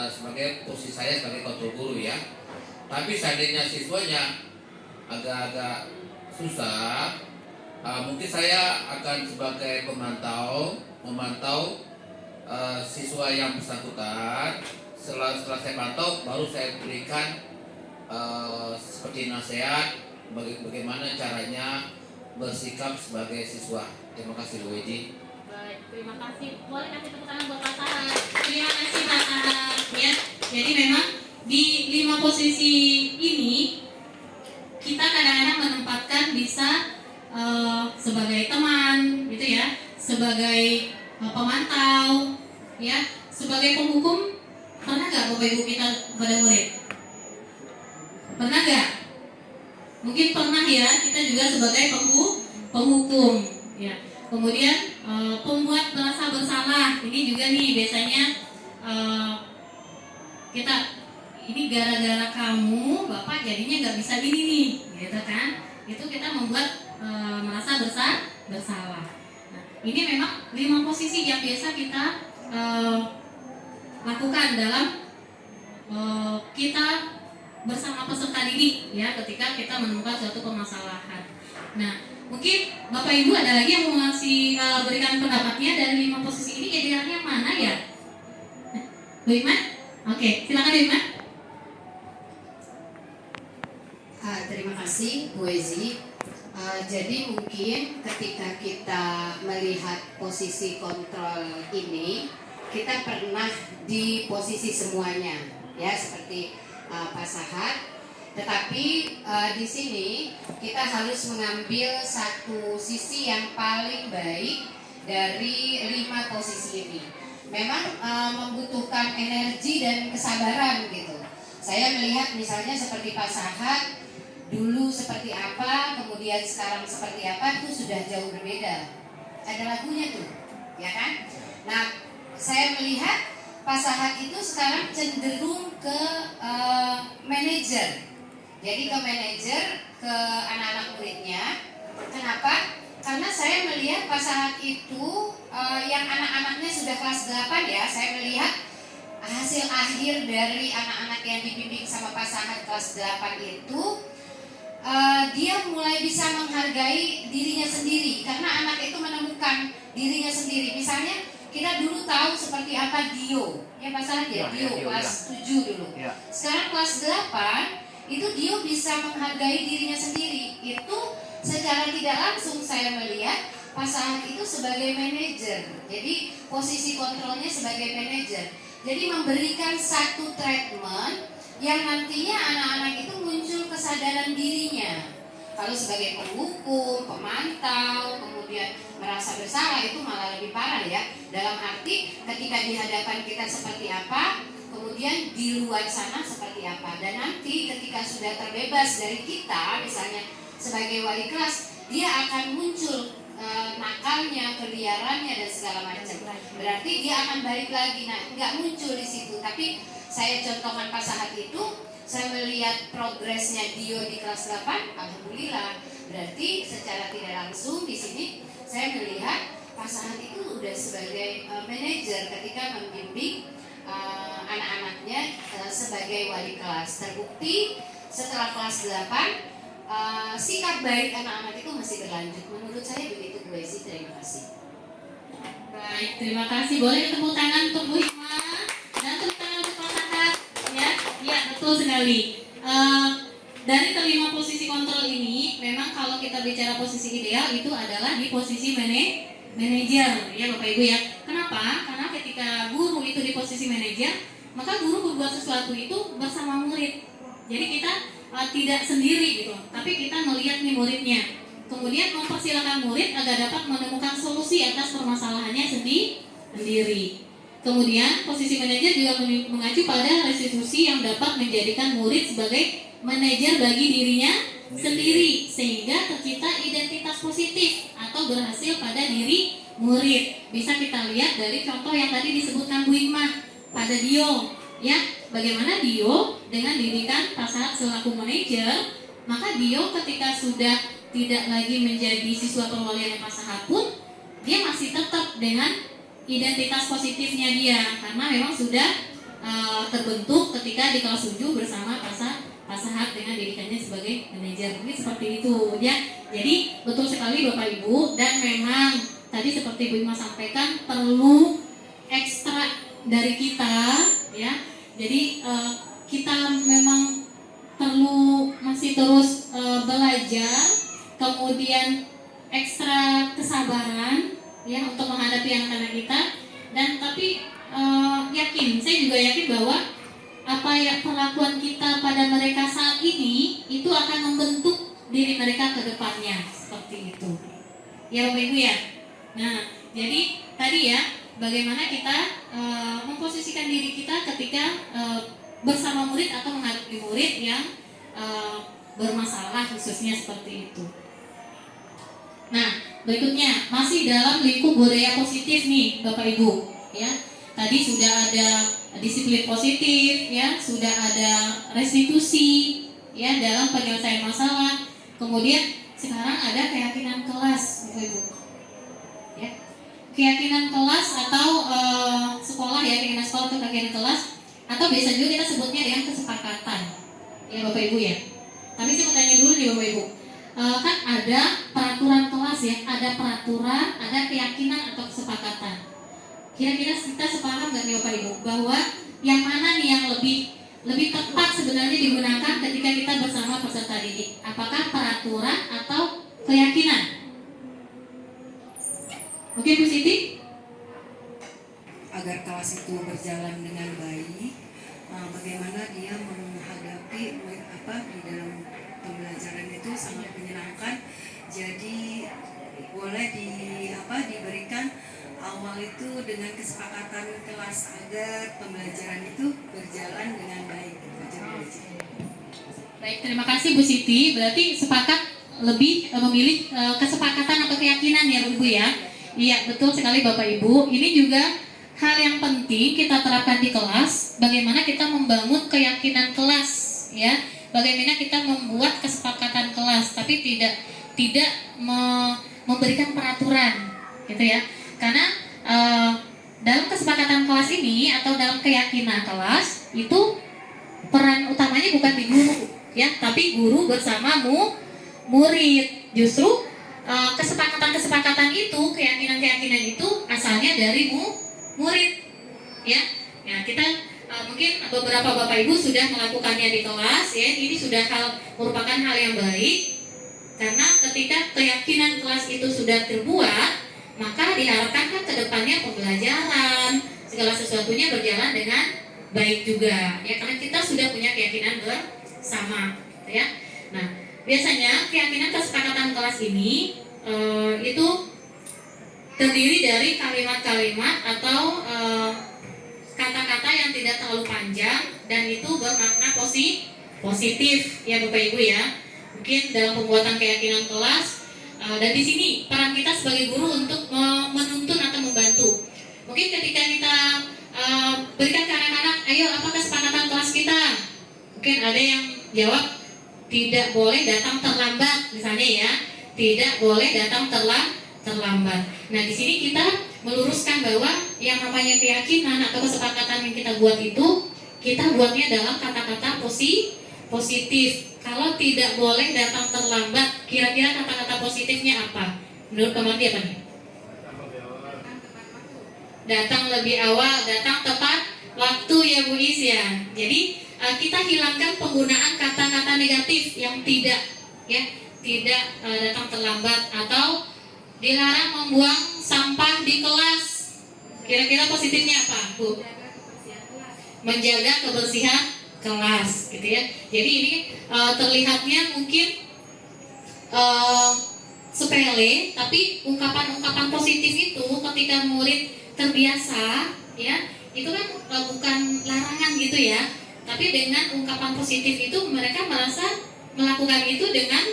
sebagai posisi saya sebagai kontrol guru ya. Tapi seandainya siswanya agak-agak susah, mungkin saya akan sebagai memantau siswa yang bersangkutan. Setelah saya pantau, baru saya berikan seperti nasihat bagaimana caranya bersikap sebagai siswa. Terima kasih Bu Edi. Baik, terima kasih. Boleh kasih tepuk tangan buat Pak Sahat. Terima kasih Pak Sahat. Ya, jadi memang di 5 posisi ini kita kadang-kadang menempatkan bisa sebagai teman, gitu ya, sebagai pemantau, ya, sebagai penghukum. Pernah nggak Bapak Ibu kita pada murid? Pernah nggak? Mungkin pernah ya, kita juga sebagai penghukum, ya. Kemudian pembuat merasa bersalah, ini juga nih biasanya kita ini gara-gara kamu Bapak jadinya nggak bisa gini nih, gitu kan? Itu kita membuat merasa bersalah. Nah, ini memang 5 posisi yang biasa kita lakukan dalam kita bersama peserta didik ya ketika kita menemukan suatu permasalahan. Nah, mungkin Bapak Ibu ada lagi yang mau ngasih berikan pendapatnya dari 5 posisi ini idealnya mana ya? Bu Iman? Oke, silakan Bu Iman. Terima kasih Bu Ezi. Jadi mungkin ketika kita melihat posisi kontrol ini, kita pernah di posisi semuanya, ya seperti Pak Sahat. Tetapi di sini kita harus mengambil satu sisi yang paling baik dari 5 posisi ini. Memang membutuhkan energi dan kesabaran gitu. Saya melihat misalnya seperti Pak Sahat, dulu seperti apa, kemudian sekarang seperti apa, itu sudah jauh berbeda. Ada lagunya tuh, ya kan? Nah, saya melihat Pak Sahat itu sekarang cenderung ke manajer. Jadi ke manajer, ke anak-anak muridnya. Kenapa? Karena saya melihat Pak Sahat itu yang anak-anaknya sudah kelas 8 ya, saya melihat hasil akhir dari anak-anak yang dibimbing sama Pak Sahat kelas 8 itu dia mulai bisa menghargai dirinya sendiri karena anak itu menemukan dirinya sendiri. Misalnya kita dulu tahu seperti apa Dio, ya Pak Sahat ya, Dio kelas 7 dulu. Sekarang kelas 8 itu Dio bisa menghargai dirinya sendiri. Itu secara tidak langsung saya melihat Pak Sahat itu sebagai manajer. Jadi posisi kontrolnya sebagai manajer. Jadi memberikan satu treatment yang nantinya anak-anak itu muncul kesadaran dirinya. Kalau sebagai penghukum, pemantau, kemudian merasa bersalah, itu malah lebih parah ya. Dalam arti ketika di hadapan kita seperti apa, kemudian di luar sana seperti apa. Dan nanti ketika sudah terbebas dari kita, misalnya sebagai wali kelas, dia akan muncul nakalnya, keliarannya dan segala macam. Berarti dia akan balik lagi. Nah, nggak muncul di situ. Tapi saya contohkan Pak Sahat itu, saya melihat progresnya Dio di kelas 8, alhamdulillah. Berarti secara tidak langsung di sini saya melihat Pak Sahat itu udah sebagai manajer ketika membimbing anak-anaknya sebagai wali kelas. Terbukti setelah kelas 8 sikap baik anak-anak itu masih berlanjut. Menurut saya begitu Bu Ezi. Terima kasih. Baik, terima kasih. Boleh tepuk tangan untuk Bu Hima dan tepuk tangan untuk Pak Sahat. Ya, betul sekali. Dari kelima posisi kontrol ini, memang kalau kita bicara posisi ideal itu adalah di posisi manajer, ya Bapak Ibu ya. Kenapa? Karena ketika guru itu di posisi manajer, maka guru berbuat sesuatu itu bersama murid. Jadi kita tidak sendiri gitu, tapi kita melihat nih muridnya. Kemudian mempersilahkan murid agar dapat menemukan solusi atas permasalahannya sendiri. Kemudian posisi manajer juga mengacu pada restitusi yang dapat menjadikan murid sebagai manajer bagi dirinya sendiri, sehingga tercipta identitas positif atau berhasil pada diri murid. Bisa kita lihat dari contoh yang tadi disebutkan Bu Hikmah pada Dio, ya, bagaimana Dio dengan didikan Pak Sahat selaku manajer, maka Dio ketika sudah tidak lagi menjadi siswa perwalian Pak Sahat pun, dia masih tetap dengan identitas positifnya dia, karena memang sudah terbentuk ketika di kelas 7 bersama Pak Sahat dengan didikannya sebagai manajer. Ini seperti itu ya. Jadi betul sekali Bapak Ibu, dan memang tadi seperti Bu Ima sampaikan perlu ekstra dari kita ya. Jadi kita memang perlu masih terus belajar, kemudian ekstra kesabaran ya untuk menghadapi anak-anak kita. Dan tapi saya juga yakin bahwa apa yang perlakuan kita pada mereka saat ini itu akan membentuk diri mereka ke depannya, seperti itu ya Bapak Ibu ya. Nah, jadi tadi ya, bagaimana kita memposisikan diri kita ketika bersama murid atau menghadapi murid yang bermasalah, khususnya seperti itu. Nah, berikutnya masih dalam lingkup budaya positif nih Bapak Ibu ya. Tadi sudah ada disiplin positif ya, sudah ada restitusi ya dalam penyelesaian masalah. Kemudian sekarang ada keyakinan kelas Bapak Ibu. Ya. keyakinan kelas atau sekolah ya, keyakinan sekolah atau keyakinan kelas, atau biasa juga kita sebutnya dengan kesepakatan ya Bapak Ibu ya. Tapi saya mau tanya dulu nih Bapak Ibu, kan ada peraturan kelas ya, ada peraturan, ada keyakinan atau kesepakatan. Kira-kira kita sepakat nggak nih Bapak Ibu bahwa yang mana nih yang lebih tepat sebenarnya digunakan ketika kita bersama peserta didik? Apakah peraturan atau keyakinan? Oke Bu Siti? Agar kelas itu berjalan dengan baik, bagaimana dia menghadapi di dalam pembelajaran itu sangat menyenangkan. Jadi boleh diberikan awal itu dengan kesepakatan kelas agar pembelajaran itu berjalan dengan baik. Baik, terima kasih Bu Siti. Berarti sepakat lebih memilih kesepakatan atau keyakinan ya Bu ya. Iya, betul sekali Bapak Ibu. Ini juga hal yang penting kita terapkan di kelas. Bagaimana kita membangun keyakinan kelas ya. Bagaimana kita membuat kesepakatan kelas, tapi tidak memberikan peraturan gitu ya. Karena dalam kesepakatan kelas ini atau dalam keyakinan kelas itu peran utamanya bukan di guru ya, tapi guru bersama murid. Justru kesepakatan itu, keyakinan itu asalnya dari murid ya. Ya, kita mungkin beberapa Bapak Ibu sudah melakukannya di kelas ya. Ini sudah merupakan hal yang baik, karena ketika keyakinan kelas itu sudah terbuat, maka diharapkan kan ke depannya pembelajaran segala sesuatunya berjalan dengan baik juga ya, karena kita sudah punya keyakinan bersama ya. Nah, biasanya keyakinan kesepakatan kelas ini itu terdiri dari kalimat-kalimat atau kata-kata yang tidak terlalu panjang dan itu bermakna positif ya Bapak Ibu ya. Mungkin dalam pembuatan keyakinan kelas dan di sini peran kita sebagai guru untuk menuntun atau membantu. Mungkin ketika kita berikan ke anak-anak, ayo apa kesepakatan kelas kita? Mungkin ada yang jawab tidak boleh datang terlambat misalnya ya. Tidak boleh datang terlambat. Nah, di sini kita meluruskan bahwa yang namanya keyakinan atau kesepakatan yang kita buat itu, kita buatnya dalam kata-kata positif. Kalau tidak boleh datang terlambat, kira-kira kata-kata positifnya apa? Menurut Kamandi apa nih? Datang lebih awal, datang tepat waktu ya Bu Is ya. Jadi kita hilangkan penggunaan kata-kata negatif yang tidak datang terlambat atau dilarang membuang sampah di kelas. Kira-kira positifnya apa, Bu? Menjaga kebersihan kelas, gitu ya. Jadi ini terlihatnya mungkin sepele, tapi ungkapan-ungkapan positif itu ketika murid terbiasa, ya, itu kan bukan larangan gitu ya. Tapi dengan ungkapan positif itu mereka merasa melakukan itu dengan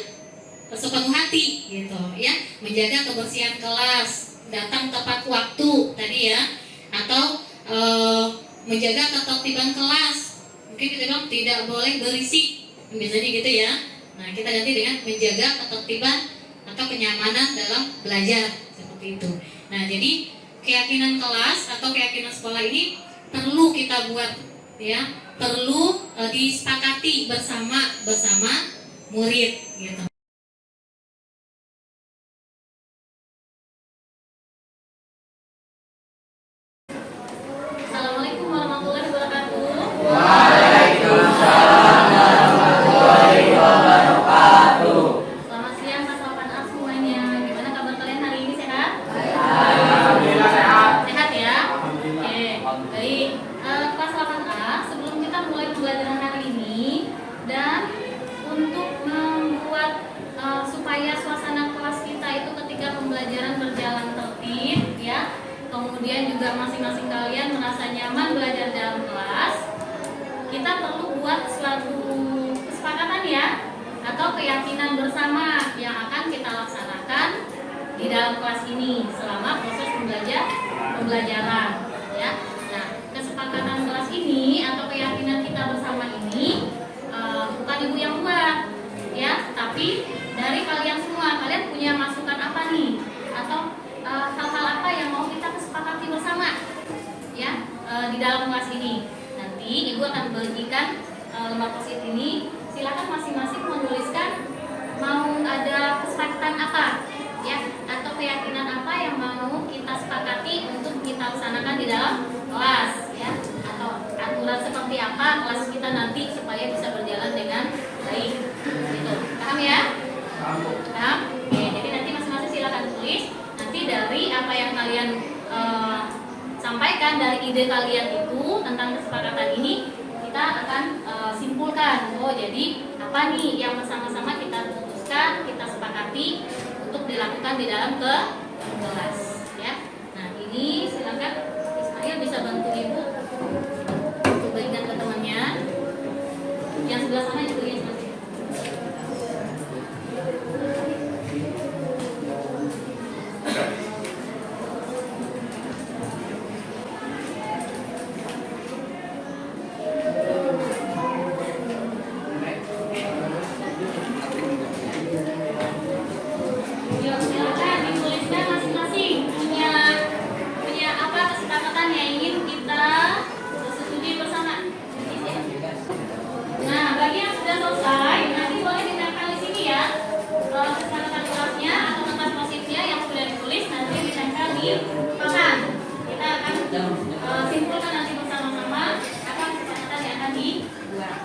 sepenuh hati gitu ya. Menjaga kebersihan kelas, datang tepat waktu tadi ya, atau menjaga ketertiban kelas. Mungkin kita bilang tidak boleh berisik, biasanya gitu ya. Nah, kita ganti dengan menjaga ketertiban atau kenyamanan dalam belajar seperti itu. Nah, jadi keyakinan kelas atau keyakinan sekolah ini perlu kita buat ya, perlu disepakati bersama murid gitu. Assalamualaikum warahmatullahi wabarakatuh. Waalaikumsalam warahmatullahi wabarakatuh. Selamat siang Mas 8A semuanya. Gimana kabar kalian hari ini, sehat? Alhamdulillah sehat. Sehat ya? Oke, baik. Kelas 8A, sebelum kita mulai pembelajaran hari ini dan untuk membuat supaya suasana kelas kita itu ketika pembelajaran berjalan tertib ya, kemudian juga masing-masing kalian merasa nyaman belajar dalam kelas, kita perlu buat suatu kesepakatan ya, atau keyakinan bersama yang akan kita laksanakan di dalam kelas ini selama proses pembelajaran ya. Nah, kesepakatan kelas ini atau keyakinan kita bersama ini bukan ibu yang buat ya, tapi dari kalian semua. Kalian punya masukan apa nih, atau hal-hal apa yang mau akan bagikan lembar post-it ini. Silakan masing-masing menuliskan mau ada kesepakatan apa ya, atau keyakinan apa yang mau kita sepakati untuk kita laksanakan di dalam kelas ya, atau aturan seperti apa kelas kita nanti supaya bisa berjalan dengan baik gitu. Paham ya? Paham? Oke, jadi nanti masing-masing silakan tulis nanti dari apa yang kalian sampaikan, dari ide kalian itu tentang kesepakatan ini kita akan simpulkan. Oh, jadi apa nih yang bersama-sama kita putuskan, kita sepakati untuk dilakukan di dalam kelas ya. Nah, ini silakan Ismail bisa bantu Ibu untuk bagikan ke temannya. Yang sebelah sana juga ya. Simpulkan nanti bersama-sama apa kesepakatan yang akan dibuat.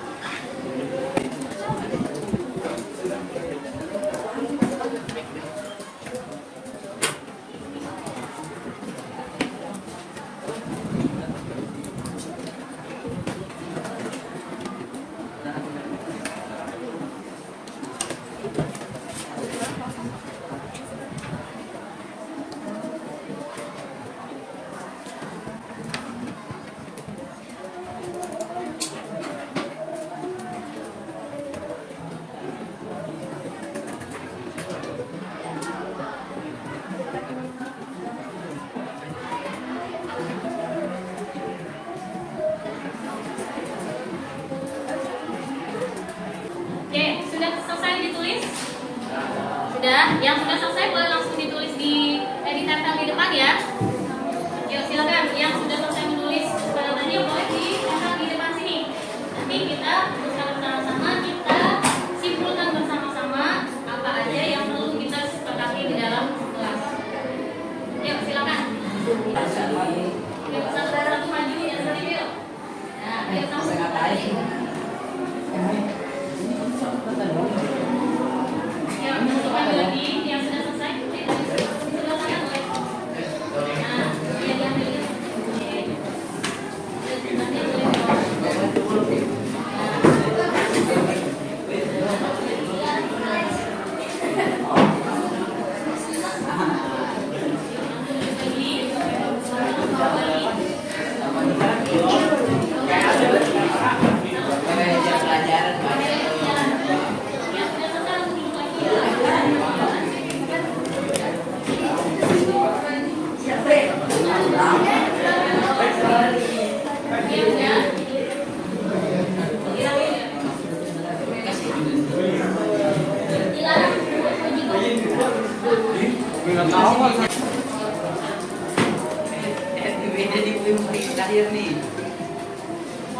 Sudah, yang sudah selesai boleh langsung ditulis di tempel di depan ya. Yuk silakan, yang sudah selesai menulis kesepakatannya boleh ditempel di depan sini. Nanti kita bersama-sama kita simpulkan bersama-sama apa aja yang perlu kita sepakati di dalam kelas. Yuk silakan. Yuk satu-satu maju ya, seperti itu. Nah, yuk sama-sama. Lagi yang sudah selesai, sebelah sana boleh. Nah, ya diambil.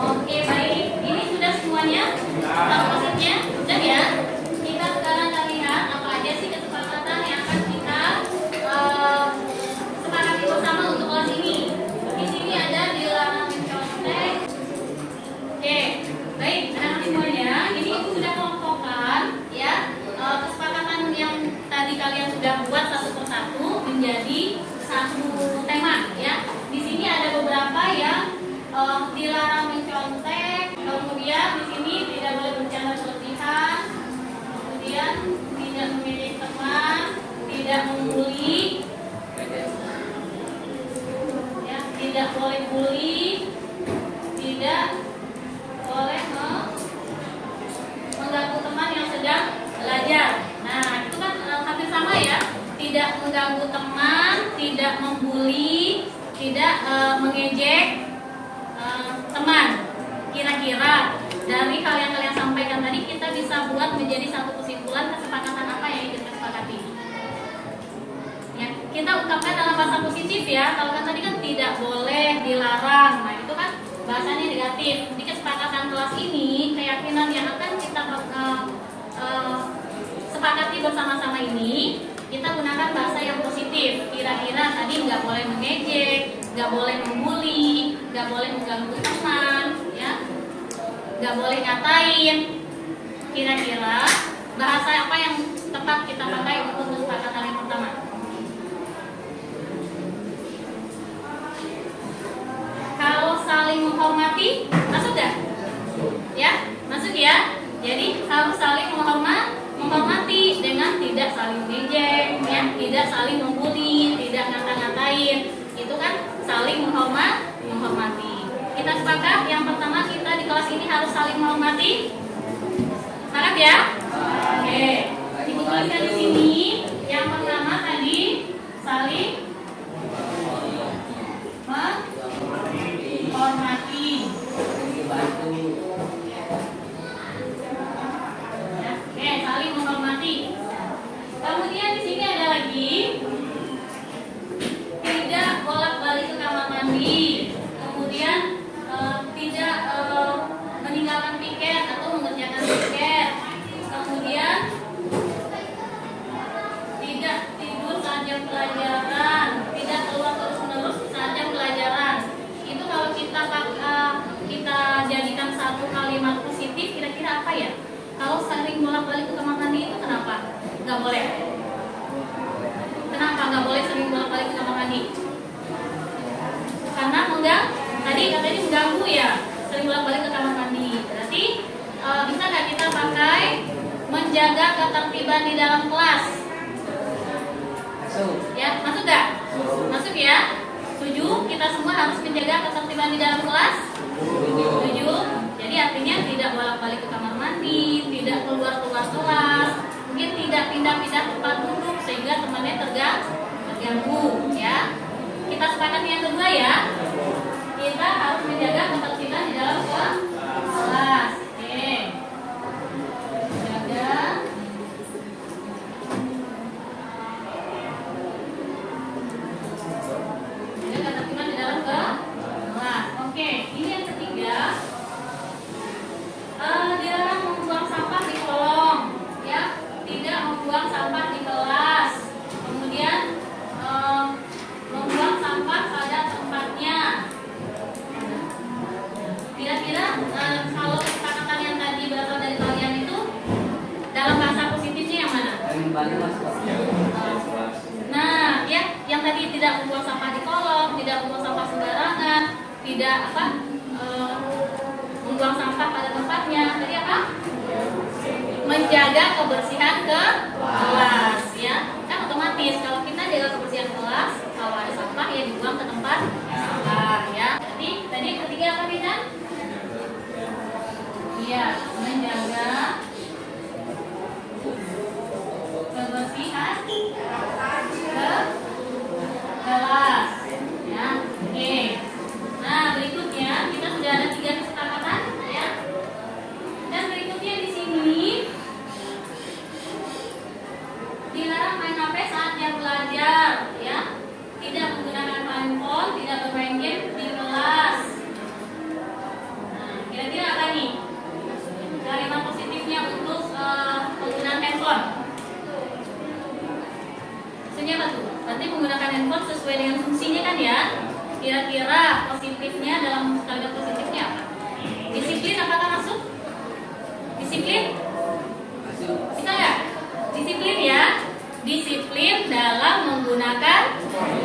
Oke, baik. Ini sudah semuanya? Maksudnya sudah ya? Kita sekarang akan lihat apa aja sih kesepakatan yang akan kita sepakati bersama untuk kelas ini. Di sini ada dilarang mencontek. Oke, baik. Anak-anak semuanya, ini Ibu sudah kelompokkan ya kesepakatan yang tadi kalian sudah buat satu persatu menjadi satu tema ya. Di sini ada beberapa yang dilarang mencontek, kemudian di sini tidak boleh bercanda berlebihan, kemudian tidak memilih teman, tidak membuli, ya, tidak boleh bully, tidak boleh mengganggu teman yang sedang belajar. Nah, itu kan hampir sama ya. Tidak mengganggu teman, tidak membuli, tidak mengejek teman. Kira-kira dari hal yang kalian sampaikan tadi kita bisa buat menjadi satu kesimpulan kesepakatan apa yang ingin kita sepakati. Ya, kita ungkapkan dalam bahasa positif ya. Kalau kan tadi kan tidak boleh, dilarang. Nah, itu kan bahasanya negatif. Jadi kesepakatan kelas ini, keyakinan yang akan kita sepakati bersama-sama ini, kita gunakan bahasa yang positif. Kira-kira tadi nggak boleh mengejek, nggak boleh membuli, nggak boleh mengganggu teman, ya, nggak boleh ngatain. Kira-kira bahasa apa yang tepat kita pakai untuk kesepakatan yang pertama? Kalau saling menghormati, masuk gak? Ya, masuk ya. Jadi harus saling menghormati dengan tidak saling mengejek, ya, tidak saling membuli, tidak ngata-ngatain. Itu kan saling menghormati. Kita sepakat yang pertama kita di kelas ini harus saling menghormati. Sepakat ya? Oke. Ibu tuliskan di sini. Yang pertama tadi saling menghormati. Oke, saling menghormati. Kemudian di sini ada lagi tidak bolak-balik ke kamar mandi. Kemudian tidak meninggalkan piket atau mengerjakan piket. Kemudian tidak tidur saat jam pelajaran, tidak keluar terus-menerus saat jam pelajaran. Itu kalau kita jadikan satu kalimat positif, kira-kira apa ya? Kalau sering bolak-balik ke kamar mandi itu kenapa? Nggak boleh. Kenapa nggak boleh sering bolak-balik ke kamar mandi? Karena tadi katanya mengganggu ya, sering bolak-balik ke kamar mandi. Berarti bisa nggak kita pakai menjaga ketertiban di dalam kelas? Ya, masuk nggak? Masuk ya. Setuju? Kita semua harus menjaga ketertiban di dalam kelas? Setuju? Jadi artinya tidak bolak-balik ke kamar mandi, tidak keluar-keluar kelas, mungkin tidak pindah-pindah tempat duduk sehingga temannya terganggu, ya. Kita sepakat yang kedua ya. Kita harus menjaga ketertiban di dalam kelas. Oke. Jaga ketertiban di dalam kelas. Oke, ini yang ketiga. Dilarang membuang sampah di kolong, ya, tidak membuang sampah di kelas. Kemudian membuang sampah pada tempatnya. Kira-kira kalau kesepakatan yang tadi berasal dari kalian itu dalam bahasa positifnya yang mana? Nah, ya, yang tadi tidak membuang sampah di kolong, tidak membuang sampah sembarangan, tidak membuang sampah pada tempatnya. Tadi apa? Menjaga kebersihan kelas, ya. Kan otomatis kalau kita jaga kebersihan kelas, kalau ada sampah ya dibuang ke tempat sampah, ya. Jadi tadi ketiga apa Bina? Iya, menjaga kebersihan kelas, ya. Oke. Nah, berikutnya kita sudah ada 3 kesepakatan, ya. Dan berikutnya di sini dilarang main HP saat jam belajar, ya. Tidak menggunakan handphone, tidak bermain game di kelas. Nah, kira-kira apa nih kalimat positifnya untuk penggunaan handphone? Maksudnya apa tuh? Berarti menggunakan handphone sesuai dengan fungsinya kan ya? Kira-kira positifnya dalam kalimat positifnya apa? Disiplin apakah masuk? Disiplin? Bisa nggak? Disiplin ya? Disiplin dalam menggunakan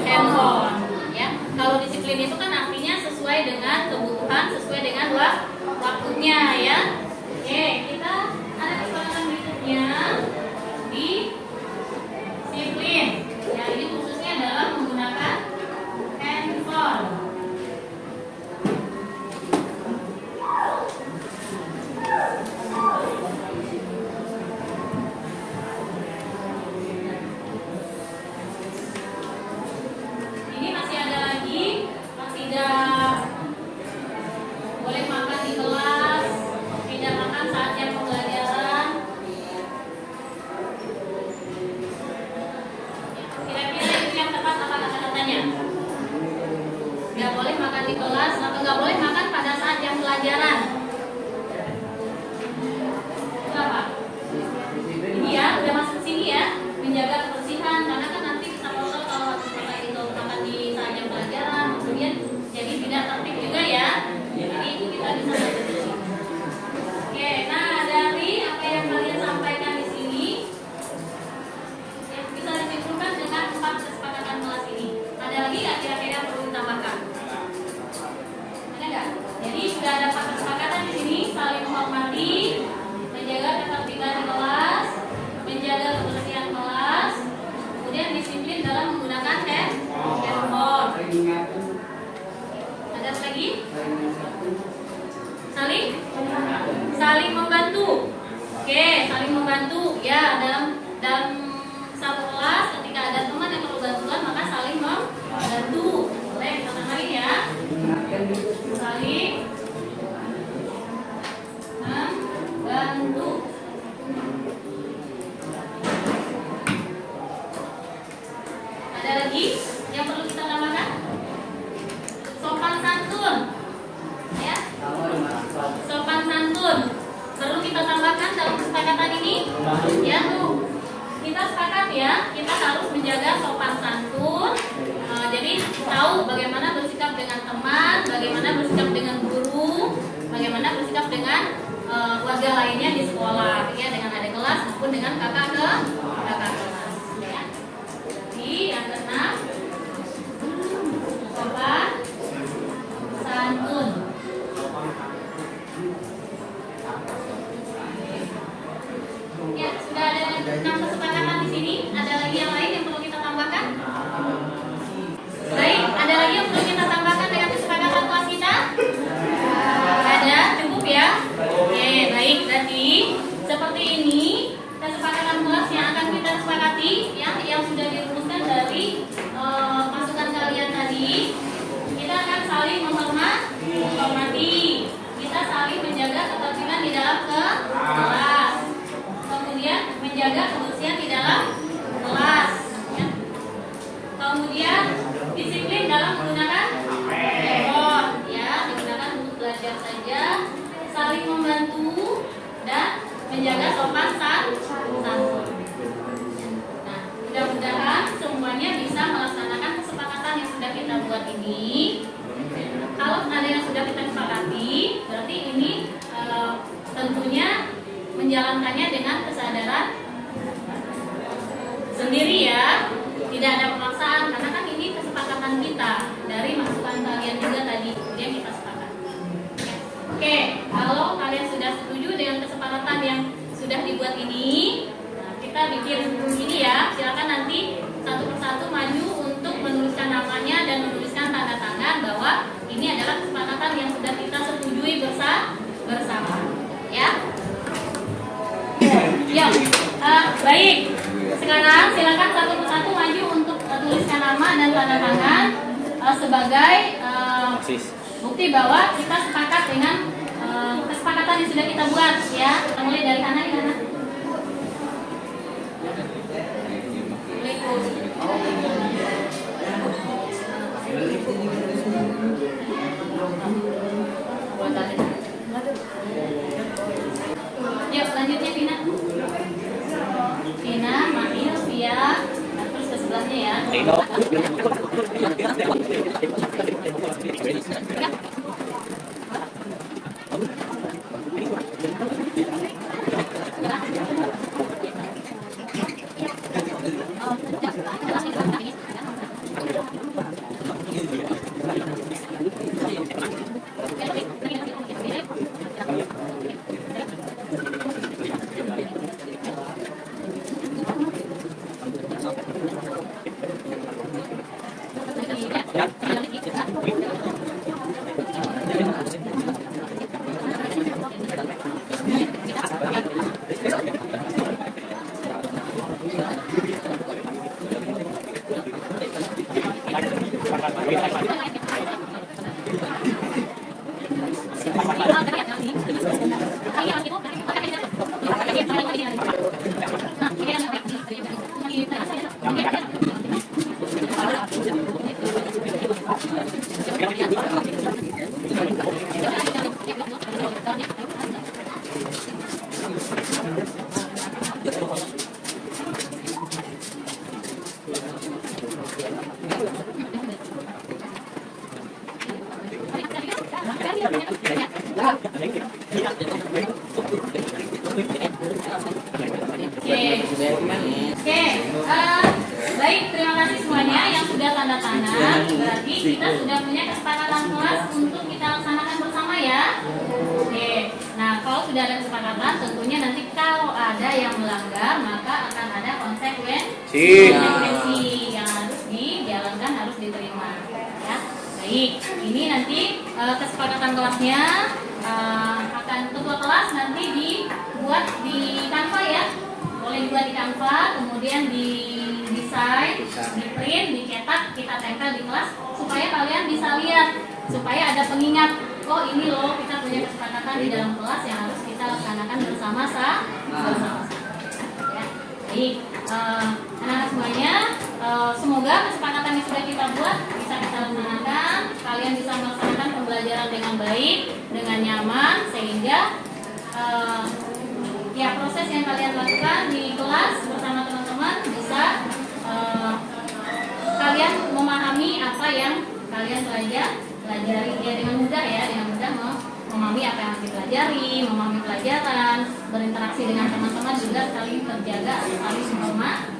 handphone, ya. Kalau disiplin itu kan artinya sesuai dengan kebutuhan, sesuai dengan waktunya, ya. Oke, kita ada kesepakatan berikutnya di disiplin. Ya, ini khususnya dalam menggunakan handphone. Ini masih ada lagi, tidak boleh makan di kelas, tidak makan saat jam pembelajaran. Kira-kira itu yang tepat apa kata-katanya? Nggak boleh makan di kelas atau nggak boleh makan pada saat jam pelajaran. lagi yang perlu kita tambahkan? Sopan santun. Ya. Sopan santun. Perlu kita tambahkan dalam kesepakatan ini? Ya, tuh. Kita sepakat ya, kita harus menjaga sopan santun. Jadi tahu bagaimana bersikap dengan teman, bagaimana bersikap dengan guru, bagaimana bersikap dengan warga lainnya di sekolah, ya, dengan adik kelas maupun dengan kakak kelas. Ya. Jadi yang keenam, sopan santun. Ya, sudah ada 6 kesepakatan di sini. Ada lagi yang lain yang perlu kita tambahkan? Baik, ada lagi yang perlu kita tambahkan dengan kesepakatan kelas kita? Ada, cukup ya? Oke, baik. Berarti seperti ini kesepakatan kelas yang akan kita sepakati, yang sudah dirumuskan dari masukan kalian tadi. Kita akan saling menghormati. Kita saling menjaga ketertiban di dalam kelas. Kemudian menjaga kebersihan di dalam kelas. Ya. Kemudian disiplin dalam menggunakan telepon, ya, digunakan untuk belajar saja, saling membantu dan menjaga sopan santun. Nah, mudah-mudahan semuanya bisa melaksanakan kesepakatan yang sudah kita buat ini. Kalau ada yang sudah kita sepakati, berarti ini tentunya menjalankannya dengan kesadaran sendiri ya, tidak ada pemaksaan karena kan ini kesepakatan kita dari masukan kalian juga tadi yang kita sepakat. Oke, kalau kalian sudah setuju dengan kesepakatan yang sudah dibuat ini, nah kita bikin ini ya, silakan nanti satu persatu maju untuk menuliskan namanya dan menuliskan tanda tangan bahwa ini adalah kesepakatan yang sudah kita setujui bersama, ya. Ya, baik. Sekarang silakan satu persatu maju untuk tuliskan nama dan tanda tangan sebagai bukti bahwa kita sepakat dengan kesepakatan yang sudah kita buat, ya. Mulai dari Hana, Hana. Yuk, selanjutnya Vina. Vina, Mahil, Via, nah, terus ke sebelahnya ya. Baik, terima kasih semuanya yang sudah tanda tangan. Berarti kita sudah punya kesepakatan kelas untuk kita laksanakan bersama ya. Oke, nah kalau sudah ada kesepakatan, tentunya nanti kalau ada yang melanggar maka akan ada konsekuensi yang harus dijalankan, harus diterima. Ya, baik. Ini nanti kesepakatan kelasnya akan ketua kelas nanti dibuat di Canva ya. Boleh dibuat di Canva, kemudian di desain, di print, dicetak, kita tempel di kelas supaya kalian bisa lihat, supaya ada pengingat. Oh ini loh kita punya kesepakatan di dalam kelas yang harus kita laksanakan bersama-sama. Ya. Baik. anak-anak semuanya, semoga kesepakatan yang sudah kita buat bisa kita laksanakan. Kalian bisa melaksanakan pembelajaran dengan baik, dengan nyaman, sehingga ya proses yang kalian lakukan di kelas bersama teman-teman bisa kalian memahami apa yang kalian pelajari ya dengan mudah memahami apa yang dipelajari, memahami pelajaran, berinteraksi dengan teman-teman juga saling terjaga, saling menghormati.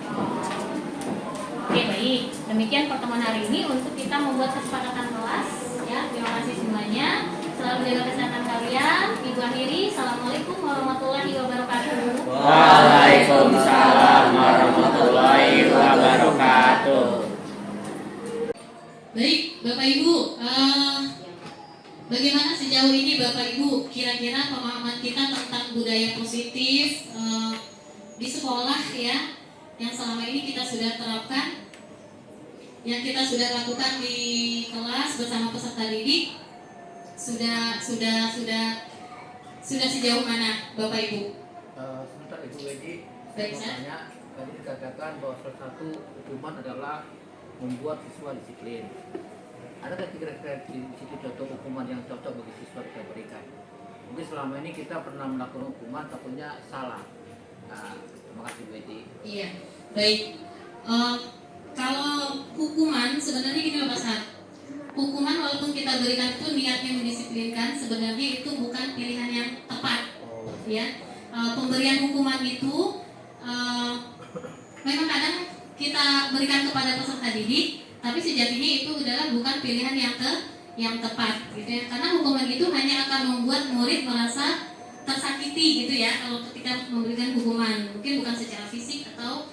Oke, baik. Demikian pertemuan hari ini untuk kita membuat kesepakatan kelas. Ya, terima kasih semuanya. Selalu jaga kesehatan kalian. Ibu akhiri. Assalamualaikum warahmatullahi wabarakatuh. Waalaikumsalam warahmatullahi wabarakatuh. Baik, Bapak Ibu. Bagaimana sejauh ini Bapak Ibu kira-kira pemahaman kita tentang budaya positif di sekolah ya, yang selama ini kita sudah terapkan, yang kita sudah lakukan di kelas bersama peserta didik, sudah sejauh mana Bapak Ibu? Sebentar Ibu Wedi, Baik, saya mau tanya, tadi dikatakan bahwa salah satu hukuman adalah membuat siswa disiplin. Ada kira-kira di situ contoh hukuman yang cocok bagi siswa kita berikan? Mungkin selama ini kita pernah melakukan hukuman, takutnya salah. Terima kasih Bu Edi. Iya, baik. Kalau hukuman sebenarnya gini Bapak Sat. Hukuman walaupun kita berikan itu niatnya mendisiplinkan, sebenarnya itu bukan pilihan yang tepat. Ya, pemberian hukuman itu memang kadang kita berikan kepada peserta didik, tapi sejatinya itu adalah bukan pilihan yang tepat, gitu ya. Karena hukuman itu hanya akan membuat murid merasa tersakiti, gitu ya. Kalau ketika memberikan hukuman, mungkin bukan secara fisik atau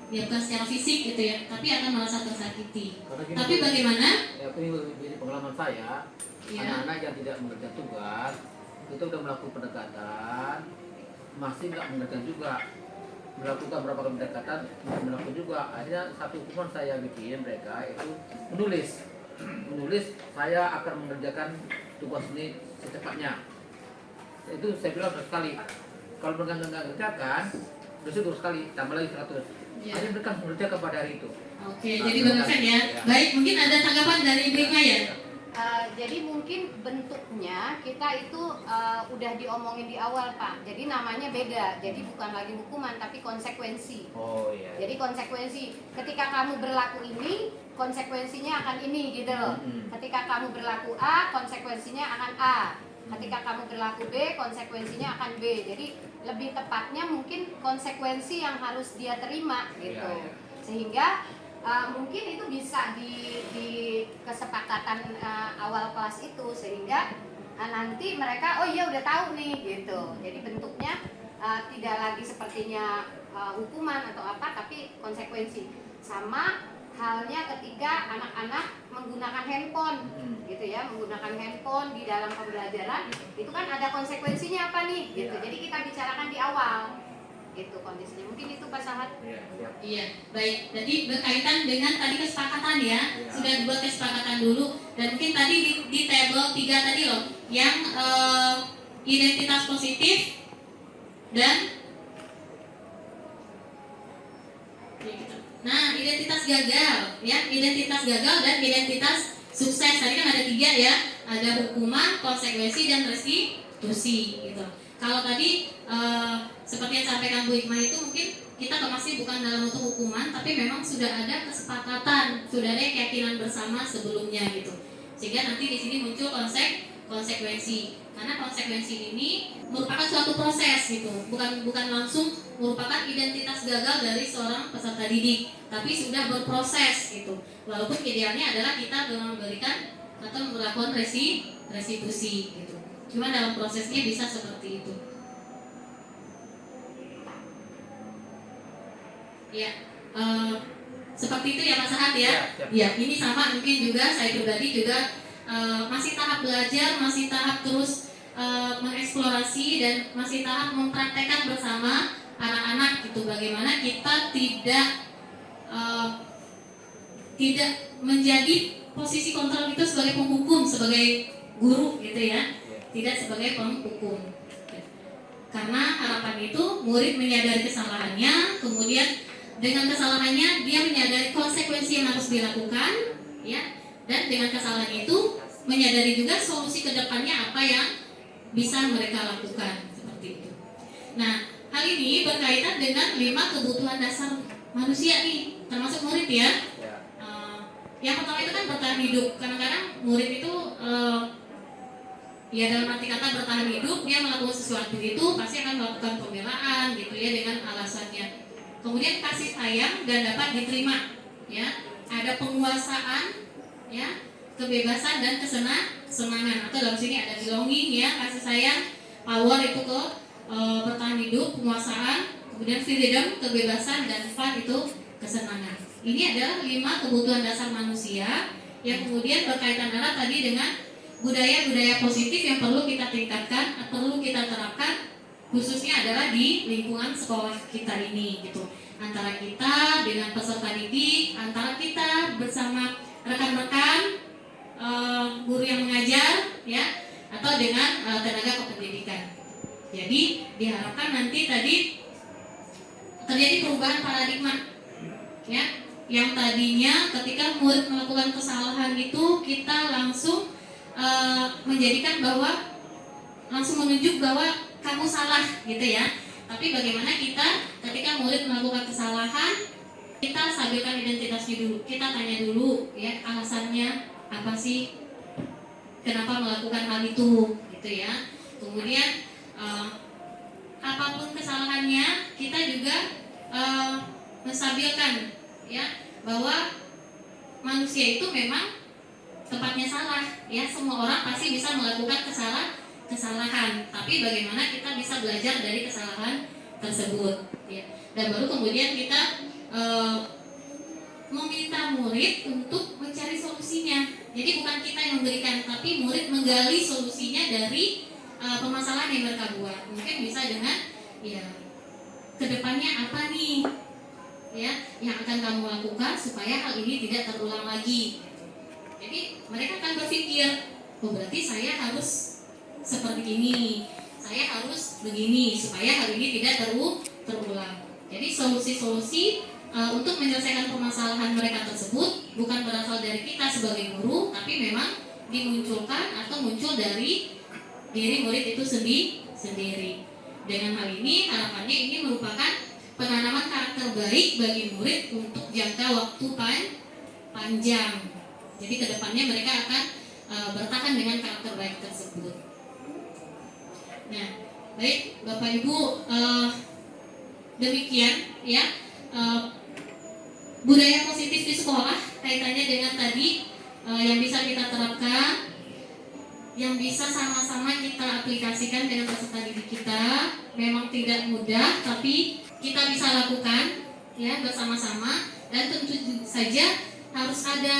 ya bukan secara fisik, gitu ya, tapi akan merasa tersakiti. Tapi bagaimana? Ya, ini pengalaman saya, anak-anak yang tidak mengerjakan tugas itu udah melakukan pendekatan, masih nggak mengerjakan juga. Melakukan beberapa pendekatan melakukan juga. Akhirnya satu hukuman saya bikin mereka itu menulis saya akan mengerjakan tugas ini secepatnya. Itu saya bilang 100 kali. Kalau mereka nggak kerjakan, dosa 2 kali, tambah lagi 100. Jadi mereka mengerjakan pada hari itu. Oke, jadi benar ya. Baik, mungkin ada tanggapan dari Ibu Ika ya. Jadi mungkin bentuknya kita itu udah diomongin di awal Pak. Jadi namanya beda. Jadi bukan lagi hukuman tapi konsekuensi. Oh iya. Jadi konsekuensi. Ketika kamu berlaku ini, konsekuensinya akan ini gitu loh. Ketika kamu berlaku A, konsekuensinya akan A. Ketika kamu berlaku B, konsekuensinya akan B. Jadi lebih tepatnya mungkin konsekuensi yang harus dia terima gitu. Sehingga mungkin itu bisa di kesepakatan awal kelas itu, sehingga nanti mereka oh iya udah tahu nih gitu. Jadi bentuknya tidak lagi sepertinya hukuman atau apa, tapi konsekuensi. Sama halnya ketika anak-anak menggunakan handphone gitu ya, menggunakan handphone di dalam pembelajaran itu kan ada konsekuensinya apa nih gitu. Jadi kita bicarakan di awal itu kondisinya. Mungkin itu Pak Sahat. Iya, baik. Jadi berkaitan dengan tadi kesepakatan ya. Sudah dibuat kesepakatan dulu. Dan mungkin tadi di tabel 3 tadi loh, yang identitas positif dan nah, identitas gagal ya, identitas gagal dan identitas sukses. Tadi kan ada 3 ya. Ada hukuman, konsekuensi dan restitusi gitu. Kalau tadi seperti yang disampaikan Bu Hikmah itu mungkin kita masih bukan dalam bentuk hukuman, tapi memang sudah ada kesepakatan, sudah ada keyakinan bersama sebelumnya gitu. Sehingga nanti di sini muncul konsekuensi. Karena konsekuensi ini merupakan suatu proses gitu, bukan langsung merupakan identitas gagal dari seorang peserta didik, tapi sudah berproses gitu. Walaupun idealnya adalah kita memberikan atau melakukan restitusi gitu. Cuma dalam prosesnya bisa seperti itu. Ya, seperti itu ya Mas Sahat ya. Ya, ini sama mungkin juga saya pribadi juga masih tahap belajar, masih tahap terus mengeksplorasi dan masih tahap mempraktekkan bersama anak-anak gitu. Bagaimana kita tidak menjadi posisi kontrol itu sebagai penghukum, sebagai guru gitu ya, tidak sebagai penghukum. Karena harapan itu murid menyadari kesalahannya, kemudian kemudian dengan kesalahannya dia menyadari konsekuensi yang harus dilakukan, ya, dan dengan kesalahan itu menyadari juga solusi kedepannya apa yang bisa mereka lakukan, seperti itu. Nah, hal ini berkaitan dengan 5 kebutuhan dasar manusia nih, termasuk murid ya. Yang pertama itu kan bertahan hidup. Kadang-kadang murid itu ya dalam arti kata bertahan hidup, dia melakukan sesuatu itu pasti akan melakukan pembelaan gitu ya dengan alasannya. Kemudian kasih sayang dan dapat diterima, ya. Ada penguasaan, ya, kebebasan dan kesenangan, atau dalam sini ada belonging, ya, kasih sayang, power itu ke bertahan hidup, penguasaan, kemudian freedom, kebebasan, dan fun itu kesenangan. Ini adalah 5 kebutuhan dasar manusia yang kemudian berkaitan erat tadi dengan budaya-budaya positif yang perlu kita tingkatkan, perlu kita terapkan, khususnya adalah di lingkungan sekolah kita ini gitu. Antara kita dengan peserta didik, antara kita bersama rekan-rekan guru yang mengajar, ya, atau dengan tenaga kependidikan. Jadi diharapkan nanti tadi terjadi perubahan paradigma, ya, yang tadinya ketika murid melakukan kesalahan itu kita langsung menjadikan bahwa langsung menunjuk bahwa kamu salah gitu ya. Tapi bagaimana kita ketika murid melakukan kesalahan, kita stabilkan identitasnya dulu, kita tanya dulu ya alasannya apa sih, kenapa melakukan hal itu gitu ya. Kemudian apapun kesalahannya kita juga menstabilkan ya bahwa manusia itu memang tempatnya salah ya, semua orang pasti bisa melakukan kesalahan, tapi bagaimana kita bisa belajar dari kesalahan tersebut ya. Dan baru kemudian kita meminta murid untuk mencari solusinya. Jadi bukan kita yang memberikan, tapi murid menggali solusinya dari permasalahan yang mereka buat. Mungkin bisa dengan ya kedepannya apa nih ya yang akan kamu lakukan supaya hal ini tidak terulang lagi. Jadi mereka akan berpikir, oh berarti saya harus seperti ini, saya harus begini supaya hal ini tidak terulang. Jadi solusi-solusi untuk menyelesaikan permasalahan mereka tersebut bukan berasal dari kita sebagai guru, tapi memang dimunculkan atau muncul dari diri murid itu sendiri. Dengan hal ini harapannya ini merupakan penanaman karakter baik bagi murid untuk jangka waktu panjang. Jadi kedepannya mereka akan bertahan dengan karakter baik tersebut. Nah, baik Bapak Ibu, demikian ya budaya positif di sekolah kaitannya dengan tadi yang bisa kita terapkan, yang bisa sama-sama kita aplikasikan dengan peserta didik kita. Memang tidak mudah, tapi kita bisa lakukan ya bersama-sama, dan tentu saja harus ada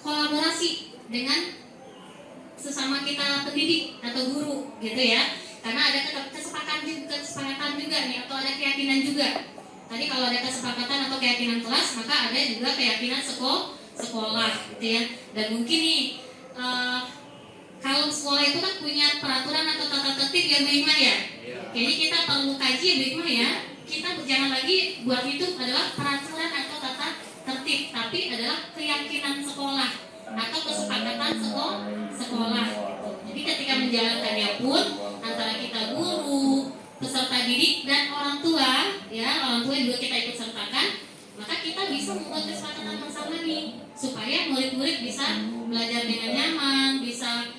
kolaborasi dengan sesama kita pendidik atau guru gitu ya, karena ada kesepakatan juga nih, atau ada keyakinan juga. Tadi kalau ada kesepakatan atau keyakinan kelas, maka ada juga keyakinan sekolah gitu ya. Dan mungkin nih kalau sekolah itu kan punya peraturan atau tata tertib ya Bu Ima ya. Kayaknya kita perlu kaji ya Bu Ima ya. Kita jangan lagi buat itu adalah peraturan atau tata tertib, tapi adalah keyakinan sekolah atau kesepakatan sekolah gitu. Jadi ketika menjalankannya pun antara kita guru, peserta didik dan orang tua ya, orang tua juga kita ikut sertakan, maka kita bisa membuat kesepakatan bersama nih supaya murid-murid bisa belajar dengan nyaman, bisa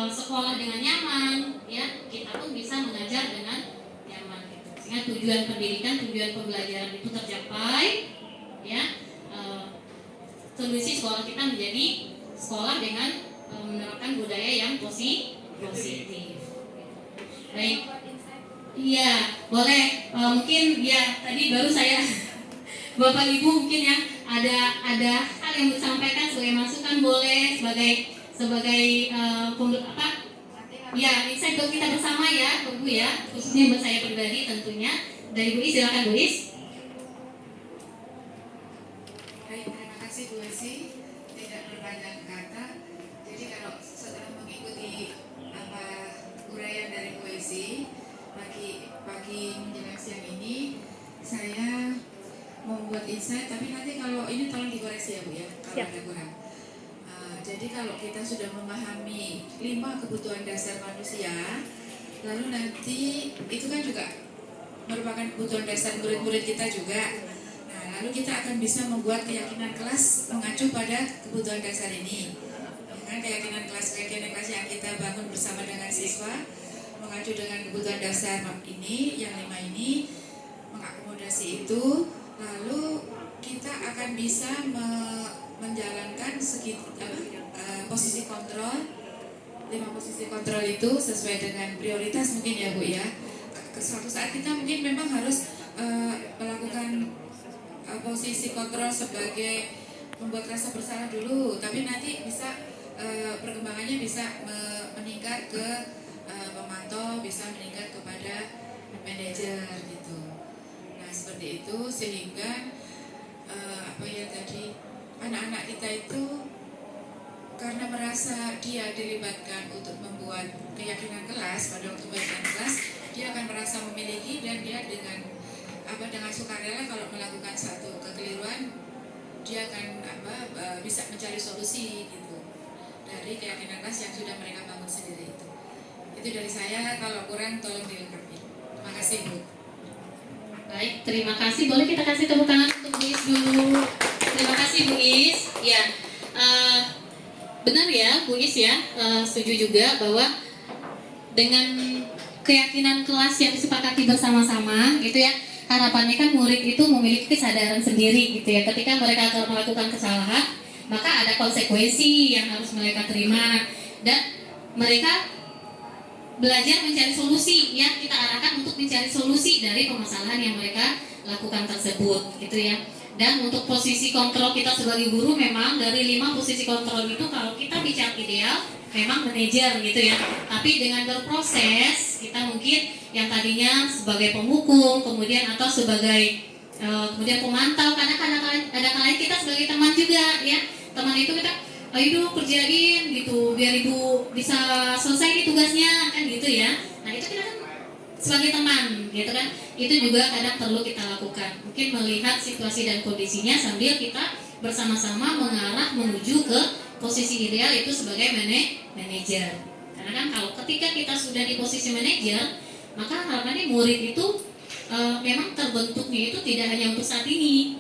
sekolah dengan nyaman ya, kita pun bisa mengajar dengan nyaman gitu. Sehingga tujuan pendidikan, tujuan pembelajaran itu tercapai ya. Kondisi sekolah kita menjadi sekolah dengan menerapkan budaya yang positif. Baik, iya boleh. Mungkin ya tadi baru saya Bapak Ibu mungkin yang ada hal yang disampaikan sebagai masukan boleh, sebagai ya insight buat kita bersama ya Bu ya, khususnya buat saya pribadi tentunya. Dari Bu Is, silakan Bu Is. Bu Esi, tidak berbanyak kata. Jadi kalau setelah mengikuti uraian dari Bu Esi pagi menjelang siang ini, saya membuat insight, tapi nanti kalau ini tolong dikoreksi ya Bu ya, kalau Siap. ada kurang. Jadi kalau kita sudah memahami 5 kebutuhan dasar manusia, lalu nanti itu kan juga merupakan kebutuhan dasar murid-murid kita juga. Nah, lalu kita akan bisa membuat keyakinan kelas mengacu pada kebutuhan dasar ini. Dengan keyakinan kelas yang kita bangun bersama dengan siswa mengacu dengan kebutuhan dasar ini, yang 5 ini mengakomodasi itu, lalu kita akan bisa menjalankan posisi kontrol. 5 posisi kontrol itu sesuai dengan prioritas mungkin ya Bu ya. Suatu saat kita mungkin memang harus melakukan posisi kontrol sebagai membuat rasa bersalah dulu, tapi nanti bisa perkembangannya bisa meningkat ke pemantau, bisa meningkat kepada manajer gitu. Nah seperti itu sehingga anak-anak kita itu karena merasa dia dilibatkan untuk membuat keyakinan kelas pada waktu keyakinan kelas, dia akan merasa memiliki dan dia dengan sukarela kalau melakukan satu kekeliruan dia akan bisa mencari solusi gitu dari keyakinan kelas yang sudah mereka bangun sendiri itu. Itu dari saya, kalau kurang tolong dilengkapi. Terima kasih Bu. Baik, terima kasih. Boleh kita kasih tepuk tangan untuk Bu Is dulu. Terima kasih Bu Is. Ya, benar ya Bu Is ya. Setuju juga bahwa dengan keyakinan kelas yang disepakati bersama-sama, gitu ya. Harapannya kan murid itu memiliki kesadaran sendiri, gitu ya. Ketika mereka akan melakukan kesalahan, maka ada konsekuensi yang harus mereka terima dan mereka belajar mencari solusi, ya kita arahkan untuk mencari solusi dari permasalahan yang mereka lakukan tersebut, gitu ya. Dan untuk posisi kontrol kita sebagai guru, memang dari 5 posisi kontrol itu kalau kita bicara ideal memang manajer gitu ya. Tapi dengan berproses kita mungkin yang tadinya sebagai pemukul, kemudian atau sebagai kemudian pemantau, karena ada kalanya kita sebagai teman juga ya. Teman itu kita ayo kerjain gitu biar ibu bisa selesai nih tugasnya kan gitu ya. Nah itu kita kan sebagai teman gitu kan, itu juga kadang perlu kita lakukan, mungkin melihat situasi dan kondisinya sambil kita bersama-sama mengarah menuju ke posisi ideal itu sebagai manajer. Karena kan kalau ketika kita sudah di posisi manajer, maka harapannya murid itu memang terbentuknya itu tidak hanya untuk saat ini.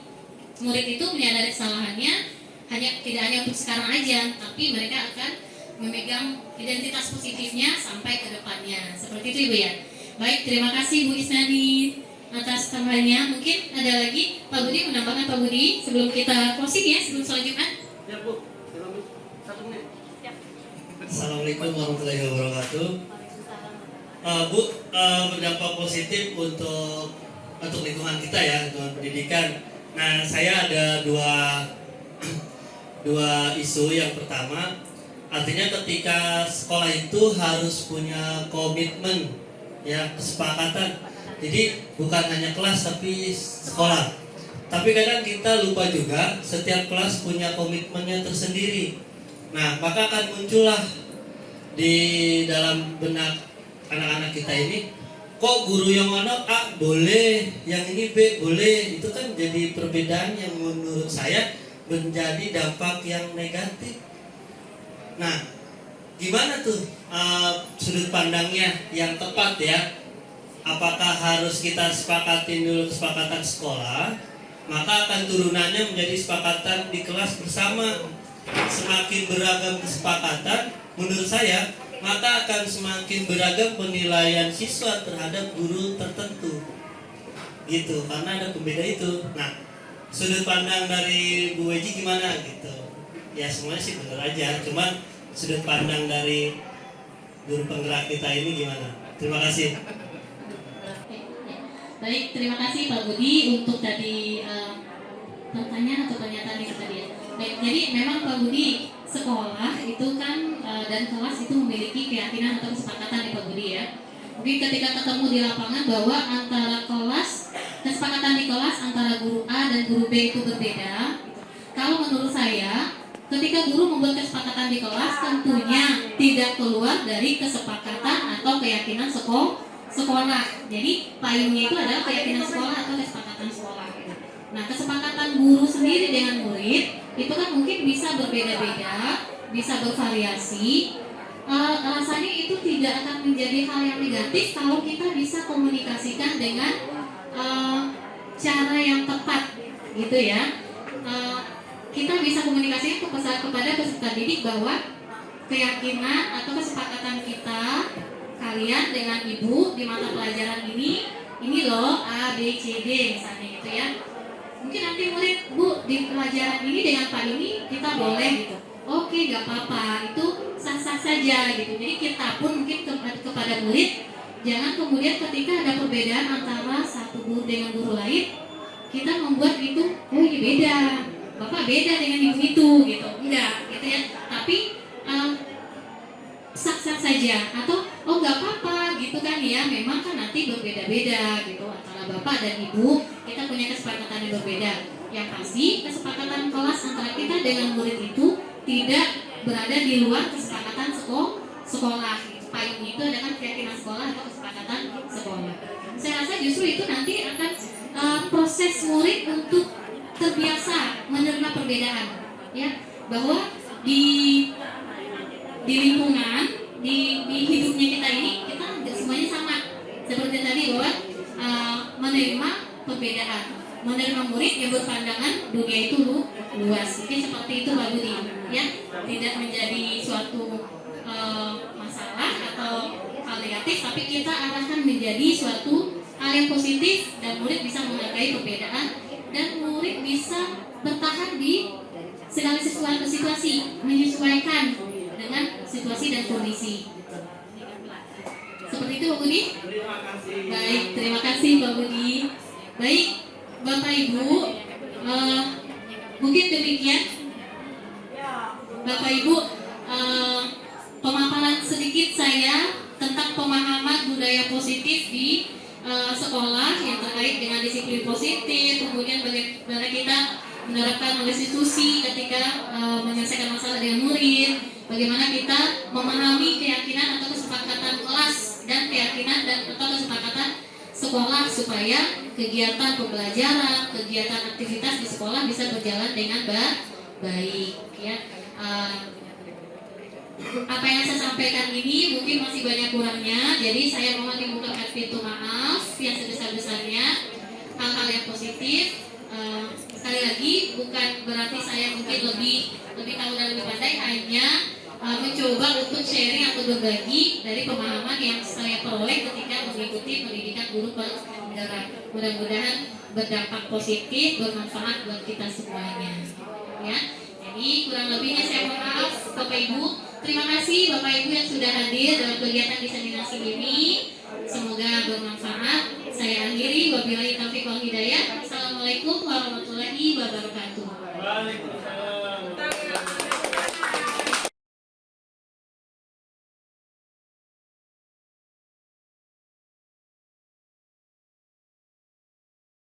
Murid itu menyadari kesalahannya tidak hanya untuk sekarang aja, tapi mereka akan memegang identitas positifnya sampai ke depannya. Seperti itu Ibu ya. Baik, terima kasih Bu Isnani atas tambahannya. Mungkin ada lagi Pak Budi menambahkan, Pak Budi, sebelum kita closing ya, sebelum sholat Jumat. Ya Bu, 1 menit. Assalamualaikum warahmatullahi wabarakatuh. Bu, berdampak positif untuk lingkungan kita ya, lingkungan pendidikan. Nah, saya ada dua isu. Yang pertama, artinya ketika sekolah itu harus punya komitmen, ya kesepakatan. Jadi bukan hanya kelas tapi sekolah. Tapi kadang kita lupa juga setiap kelas punya komitmennya tersendiri. Nah, maka akan muncullah di dalam benak anak-anak kita ini, kok guru yang mana A boleh, yang ini B boleh. Itu kan jadi perbedaan yang menurut saya menjadi dampak yang negatif. Nah, gimana tuh sudut pandangnya yang tepat ya? Apakah harus kita sepakatin dulu kesepakatan sekolah, maka akan turunannya menjadi kesepakatan di kelas bersama. Semakin beragam kesepakatan, menurut saya, maka akan semakin beragam penilaian siswa terhadap guru tertentu. Gitu, karena ada pembeda itu. Nah, sudut pandang dari Bu Weji gimana gitu? Ya semuanya sih benar aja, cuman sudut pandang dari guru penggerak kita ini gimana? Terima kasih. Baik, terima kasih Pak Budi untuk tadi pertanyaan atau pernyataan yang tadi ya. Baik, jadi memang Pak Budi, sekolah itu kan dan kelas itu memiliki keyakinan atau kesepakatan ya Pak Budi ya. Mungkin ketika ketemu di lapangan bahwa antara kesepakatan di kelas antara guru A dan guru B itu berbeda. Kalau menurut saya, ketika guru membuat kesepakatan di kelas tentunya tidak keluar dari kesepakatan atau keyakinan sekolah. Jadi payungnya itu adalah keyakinan sekolah atau kesepakatan sekolah. Nah, kesepakatan guru sendiri dengan murid itu kan mungkin bisa berbeda-beda, bisa bervariasi. Rasanya itu tidak akan menjadi hal yang negatif kalau kita bisa komunikasikan dengan cara yang tepat, gitu ya. Kita bisa komunikasikan kepada peserta didik bahwa keyakinan atau kesepakatan kita, kalian dengan ibu di mata pelajaran ini loh A, B, C, D misalnya gitu ya. Mungkin nanti murid, Bu, di pelajaran ini dengan Pak ini kita boleh gitu. Oke, gak apa-apa, itu sah-sah saja gitu. Jadi kita pun mungkin kepada murid, jangan kemudian ketika ada perbedaan antara satu guru dengan guru lain, kita membuat itu, oh ini beda, Bapak beda dengan ibu itu gitu. Enggak, gitu ya. Tapi sah-sah saja, atau oh nggak apa-apa gitu kan ya, memang kan nanti berbeda-beda gitu antara bapak dan ibu, kita punya kesepakatan yang berbeda. Yang pasti kesepakatan kelas antara kita dengan murid itu tidak berada di luar kesepakatan sekolah. Payung itu adalah keyakinan sekolah atau kesepakatan sekolah. Saya rasa justru itu nanti akan proses murid untuk terbiasa menerima perbedaan, ya, bahwa di lingkungan, di hidupnya kita ini, kita nggak semuanya sama. Seperti tadi bahwa menerima perbedaan, menerima murid yang berpandangan dunia itu luas. Mungkin seperti itu Mbak Budi, ya, tidak menjadi suatu masalah atau hal negatif, tapi kita arahkan menjadi suatu hal yang positif dan murid bisa menghargai perbedaan dan murid bisa bertahan di segala situasi, menyesuaikan dengan situasi dan kondisi. Seperti itu Pak Budi? Baik, terima kasih Pak Budi. Baik, Bapak Ibu, mungkin demikian Bapak Ibu pemaparan sedikit saya tentang pemahaman budaya positif di sekolah yang terkait dengan disiplin positif, kemudian bagaimana kita menerapkan institusi ketika menyelesaikan masalah dengan murid, bagaimana kita memahami keyakinan atau kesepakatan kelas dan keyakinan dan atau kesepakatan sekolah supaya kegiatan pembelajaran, kegiatan aktivitas di sekolah bisa berjalan dengan baik, ya. Apa yang saya sampaikan ini mungkin masih banyak kurangnya, jadi saya mohon dibukakan pintu maaf yang sebesar-besarnya, hal-hal yang positif. Sekali lagi bukan berarti saya mungkin lebih tahu dan lebih pandai, hanya mencoba untuk sharing atau berbagi dari pemahaman yang saya peroleh ketika mengikuti pendidikan guru penggerak. Mudah-mudahan berdampak positif, bermanfaat buat kita semuanya, ya. Jadi kurang lebihnya saya mohon maaf Bapak Ibu. Terima kasih Bapak Ibu yang sudah hadir dalam kegiatan diseminasi ini. Semoga bermanfaat. Saya akhiri, wabillahi taufiq wal hidayah. Assalamualaikum warahmatullahi wabarakatuh.